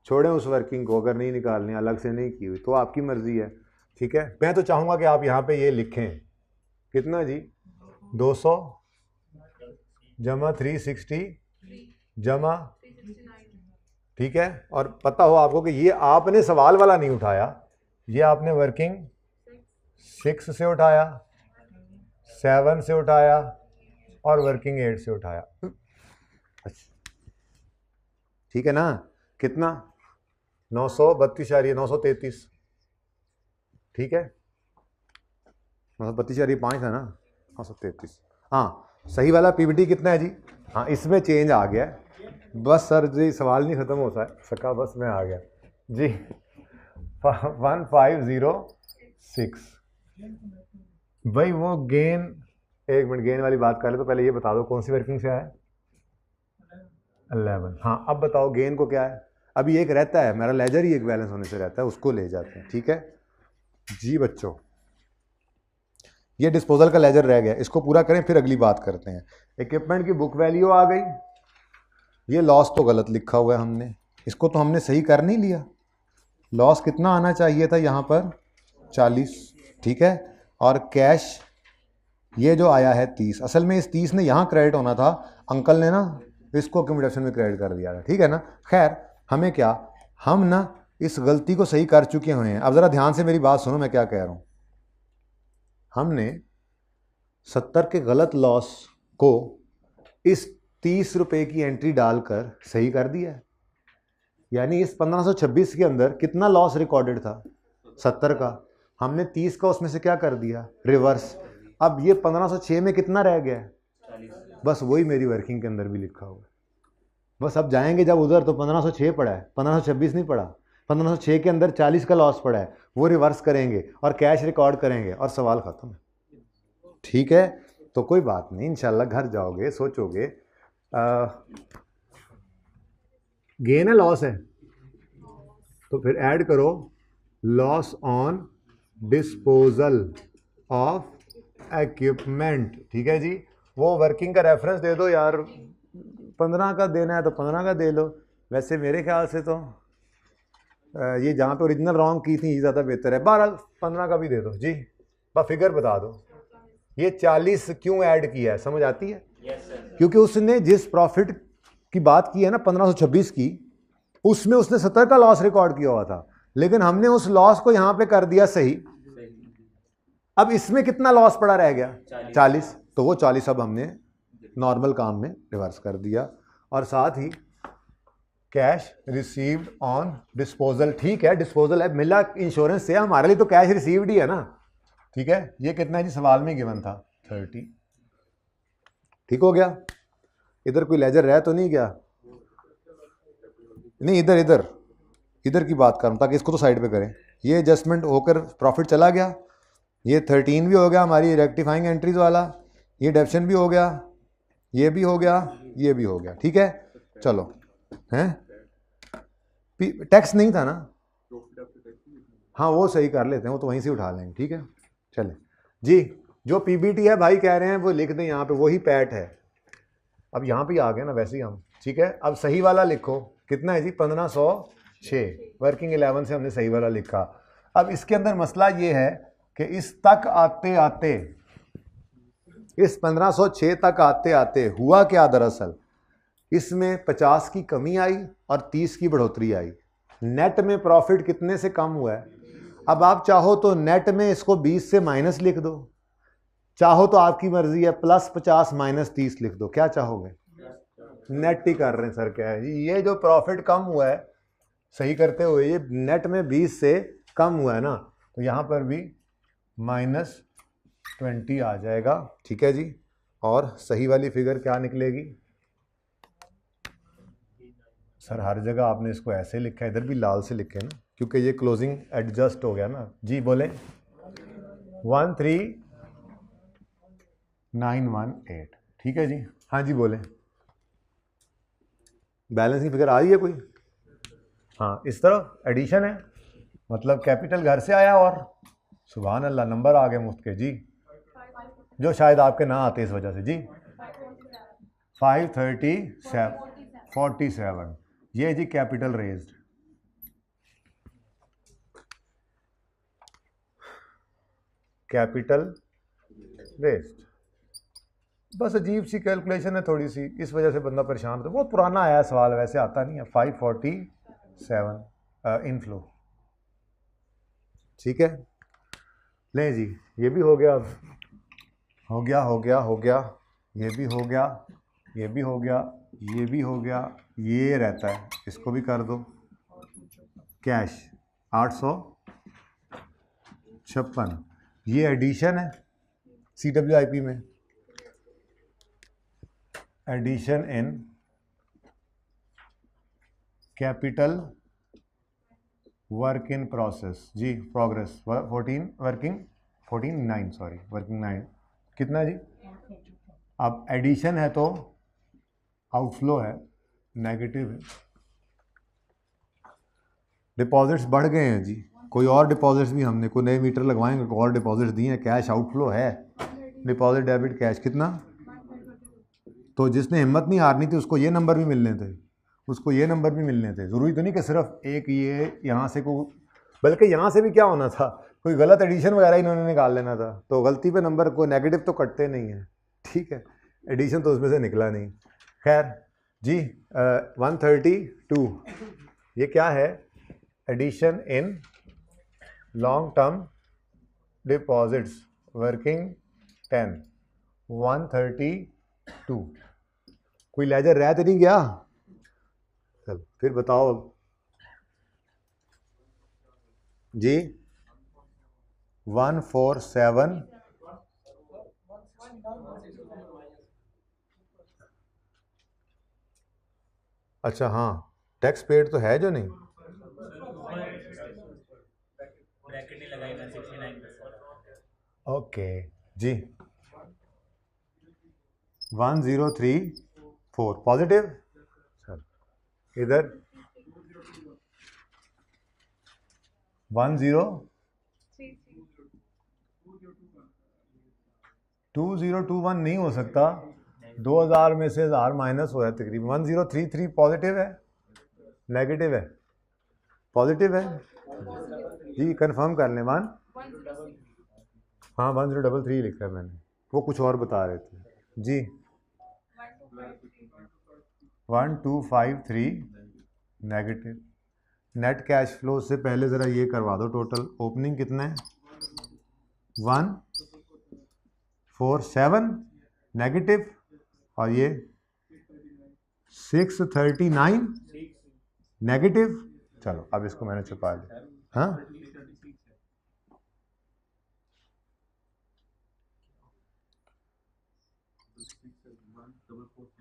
[SPEAKER 1] छोड़ें उस वर्किंग को, अगर नहीं निकालनी अलग से नहीं की हुई तो आपकी मर्जी है। ठीक है, मैं तो चाहूँगा कि आप यहाँ पे ये लिखें, कितना जी 200 जमा 360 जमा, ठीक है, और पता हो आपको कि ये आपने सवाल वाला नहीं उठाया, ये आपने वर्किंग 6 से उठाया, 7 से उठाया और वर्किंग 8 से उठाया। अच्छा ठीक है ना, कितना 932.933, ठीक है, 932.5 था ना, 933। हाँ, सही वाला पीबीटी कितना है जी? हाँ, इसमें चेंज आ गया है। बस सर जी सवाल नहीं ख़त्म हो सका, बस मैं आ गया जी। 1506 भाई वो गेन, एक मिनट गेन वाली बात कर ले तो पहले ये बता दो कौन सी वर्किंग से आया है? 11। हाँ, अब बताओ गेन को क्या है? अभी एक रहता है मेरा लेजर ही एक बैलेंस होने से रहता है, उसको ले जाते हैं, ठीक है जी बच्चों। ये डिस्पोजल का लेजर रह गया, इसको पूरा करें फिर अगली बात करते हैं। इक्विपमेंट की बुक वैल्यू आ गई, ये लॉस तो गलत लिखा हुआ है हमने, इसको तो हमने सही कर नहीं लिया। लॉस कितना आना चाहिए था यहाँ पर? 40, ठीक है। और कैश ये जो आया है 30, असल में इस 30 ने यहाँ क्रेडिट होना था, अंकल ने ना इसको अक्यूमुलेशन में क्रेडिट कर दिया था, ठीक है ना। खैर हमें क्या, हम ना इस गलती को सही कर चुके हुए हैं। अब ज़रा ध्यान से मेरी बात सुनो, मैं क्या कह रहा हूँ। हमने 70 के गलत लॉस को इस 30 रुपये की एंट्री डालकर सही कर दिया है। यानी इस 1526 के अंदर कितना लॉस रिकॉर्डेड था? 70 का। हमने 30 का उसमें से क्या कर दिया? रिवर्स। अब ये 1506 में कितना रह गया है? बस वही मेरी वर्किंग के अंदर भी लिखा हुआ है। बस अब जाएंगे जब उधर तो 1506 पड़ा है, 1526 नहीं पड़ा। 1506 के अंदर 40 का लॉस पड़ा है, वो रिवर्स करेंगे और कैश रिकॉर्ड करेंगे और सवाल ख़त्म है, ठीक है। तो कोई बात नहीं, इंशाल्लाह घर जाओगे सोचोगे गेन है लॉस है, तो फिर ऐड करो loss on disposal of equipment, ठीक है जी। वो वर्किंग का रेफरेंस दे दो यार, 15 का देना है तो 15 का दे लो। वैसे मेरे ख्याल से तो ये जहाँ पे ओरिजिनल रॉन्ग की थी ये ज़्यादा बेहतर है। 12 15 का भी दे दो जी, बस फिगर बता दो। ये 40 क्यों ऐड किया है समझ आती है? क्योंकि उसने जिस प्रॉफिट की बात की है ना 1526 की, उसमें उसने 70 का लॉस रिकॉर्ड किया हुआ था, लेकिन हमने उस लॉस को यहां पे कर दिया सही। अब इसमें कितना लॉस पड़ा रह गया? 40। तो वो 40 अब हमने नॉर्मल काम में रिवर्स कर दिया। और साथ ही कैश रिसीव्ड ऑन डिस्पोजल, ठीक है, डिस्पोजल है, मिला इंश्योरेंस से, हमारे लिए तो कैश रिसीव्ड ही है ना, ठीक है। ये कितना है जी? सवाल में गिवन था 30, ठीक हो गया। इधर कोई लेजर रह तो नहीं गया? नहीं, इधर इधर इधर की बात करूँ ताकि इसको तो साइड पे करें। ये एडजस्टमेंट होकर प्रॉफिट चला गया, ये 13 भी हो गया हमारी रेक्टिफाइंग एंट्रीज वाला, ये डेप्शन भी हो गया, ये भी हो गया, ये भी हो गया, ठीक है। चलो हैं, टैक्स नहीं था ना? हाँ वो सही कर लेते हैं, वो तो वहीं से उठा लेंगे, ठीक है। चले जी, जो पीबीटी है भाई कह रहे हैं वो लिख दें यहाँ पे, वही पैट है। अब यहाँ पे आ गए ना वैसे ही हम, ठीक है। अब सही वाला लिखो, कितना है जी? 1506, वर्किंग 11 से हमने सही वाला लिखा। अब इसके अंदर मसला ये है कि इस तक आते आते, इस 1506 तक आते आते हुआ क्या दरअसल, इसमें 50 की कमी आई और 30 की बढ़ोतरी आई। नेट में प्रॉफिट कितने से कम हुआ है? अब आप चाहो तो नेट में इसको 20 से माइनस लिख दो, चाहो तो आपकी मर्जी है +50 -30 लिख दो, क्या चाहोगे? नेट ही कर रहे हैं सर, क्या है ये जो प्रॉफिट कम हुआ है सही करते हुए, ये नेट में 20 से कम हुआ है ना, तो यहाँ पर भी -20 आ जाएगा, ठीक है जी। और सही वाली फिगर क्या निकलेगी? सर हर जगह आपने इसको ऐसे लिखा है, इधर भी लाल से लिखे ना, क्योंकि ये क्लोजिंग एडजस्ट हो गया ना जी। बोले 13918, ठीक है जी। हाँ जी बोले, बैलेंस की फिगर आ रही है कोई? हाँ, इस तरफ एडिशन है, मतलब कैपिटल घर से आया और सुभान अल्लाह नंबर आ गए मुफ्त के जी, जो शायद आपके ना आते इस वजह से जी। 537 ये G capital raised, capital raised. बस अजीब सी कैलकुलेशन है थोड़ी सी, इस वजह से बंदा परेशान होता है। बहुत पुराना आया सवाल, वैसे आता नहीं है। 547 इनफ्लो, ठीक है। ले जी, ये भी हो गया, अब हो गया हो गया हो गया, ये भी हो गया, ये भी हो गया, ये भी हो गया, ये रहता है, इसको भी कर दो। कैश 856, ये एडिशन है CWIP में, addition in capital work in process जी, प्रोग्रेस 14 9 कितना जी। अब एडिशन है तो आउटफ्लो है, नेगेटिव है। डिपॉजिट्स बढ़ गए हैं जी, कोई और डिपॉजिट्स भी हमने कोई नए मीटर लगवाएंगे, कोई और डिपॉजिट्स दिए हैं, कैश आउटफ्लो है, डिपॉजिट डेबिट कैश कितना। तो जिसने हिम्मत नहीं हारनी थी उसको ये नंबर भी मिलने थे, उसको ये नंबर भी मिलने थे। ज़रूरी तो नहीं कि सिर्फ एक ये यहाँ से को, बल्कि यहाँ से भी क्या होना था, कोई गलत एडिशन वगैरह इन्होंने निकाल लेना था, तो गलती पे नंबर को नेगेटिव तो कटते नहीं है, ठीक है। एडिशन तो उसमें से निकला नहीं। खैर जी 132 ये क्या है, addition in long term deposits working 10 132। कोई लेजर रह तो नहीं गया, चलो फिर बताओ अब जी। 147 अच्छा हाँ, टैक्स पेड तो है जो नहीं, ओके जी। 1034 पॉजिटिव, इधर 2021 नहीं हो सकता, 2000 में से 1000 माइनस हो रहा है तकरीबन। 1033 पॉजिटिव है, नेगेटिव है, पॉजिटिव है जी, कंफर्म कर लें। हाँ 1033 लिखा है मैंने, वो कुछ और बता रहे थे जी। 1253 नेगेटिव। नेट कैश फ्लो से पहले ज़रा ये करवा दो, टोटल ओपनिंग कितना है 147 नेगेटिव, और ये 639 नेगेटिव। चलो अब इसको मैंने छुपा लिया, हाँ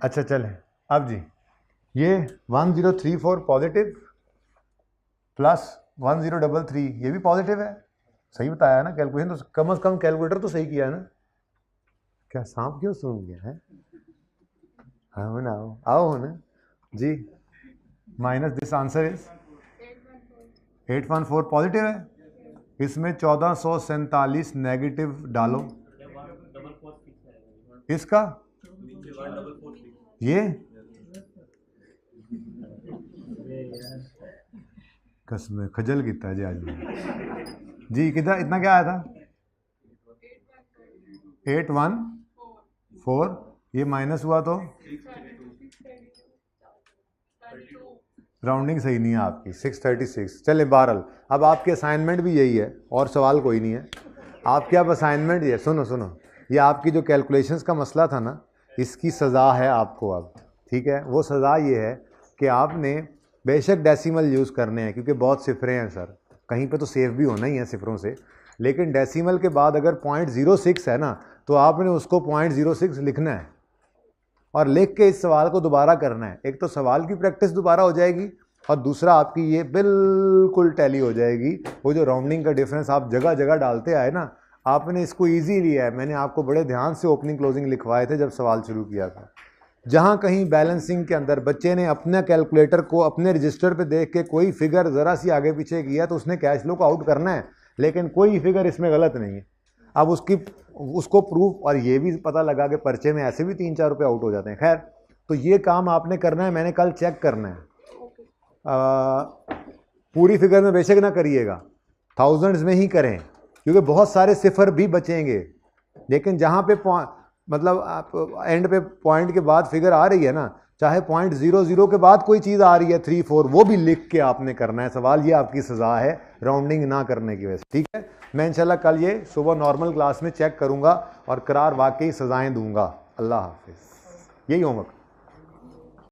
[SPEAKER 1] अच्छा चले। अब जी ये 1034 पॉजिटिव प्लस 1033 ये भी पॉजिटिव है, सही बताया ना, कैलकुलेशन तो कम से कम कैलकुलेटर तो सही किया है ना। क्या सांप क्यों सूंघ गया है, हाँ ना आओ ना जी। Minus this answer is 814 positive है, इसमें 1447 नेगेटिव डालो, इसका ये कसम खजल कितना जी आज जी। कितना इतना क्या आया था 814, ये माइनस हुआ तो राउंडिंग सही नहीं है आपकी 636। चले बहरहाल अब आपके असाइनमेंट भी यही है और सवाल कोई नहीं है आपके। अब असाइनमेंट ये सुनो ये आपकी जो कैलकुलेशंस का मसला था ना, इसकी सज़ा है आपको अब, ठीक है। वो सज़ा ये है कि आपने बेशक डेसिमल यूज़ करने हैं क्योंकि बहुत सिफरे हैं सर, कहीं पे तो सेव भी होना ही है सिफरों से, लेकिन डेसिमल के बाद अगर 0.06 है ना तो आपने उसको 0.06 लिखना है और लिख के इस सवाल को दोबारा करना है। एक तो सवाल की प्रैक्टिस दोबारा हो जाएगी और दूसरा आपकी ये बिल्कुल टैली हो जाएगी। वो जो राउंडिंग का डिफरेंस आप जगह जगह डालते आए ना, आपने इसको ईजी लिया है। मैंने आपको बड़े ध्यान से ओपनिंग क्लोजिंग लिखवाए थे जब सवाल शुरू किया था। जहाँ कहीं बैलेंसिंग के अंदर बच्चे ने अपने कैलकुलेटर को अपने रजिस्टर पे देख के कोई फिगर ज़रा सी आगे पीछे किया तो उसने कैश फ्लो को आउट करना है, लेकिन कोई फिगर इसमें गलत नहीं है। अब उसको प्रूफ और ये भी पता लगा कि पर्चे में ऐसे भी 3-4 रुपये आउट हो जाते हैं। खैर तो ये काम आपने करना है, मैंने कल चेक करना है। पूरी फिगर में बेशक ना करिएगा, थाउजेंड्स में ही करें क्योंकि बहुत सारे सिफर भी बचेंगे। लेकिन जहाँ पे मतलब आप एंड पे पॉइंट के बाद फिगर आ रही है ना, चाहे 0.00 के बाद कोई चीज़ आ रही है 3-4, वो भी लिख के आपने करना है सवाल। ये आपकी सज़ा है राउंडिंग ना करने की वजह से, ठीक है। मैं इंशाल्लाह कल ये सुबह नॉर्मल क्लास में चेक करूँगा और करार वाकई सज़ाएँ दूँगा। अल्लाह हाफिज़। यही होमवर्क।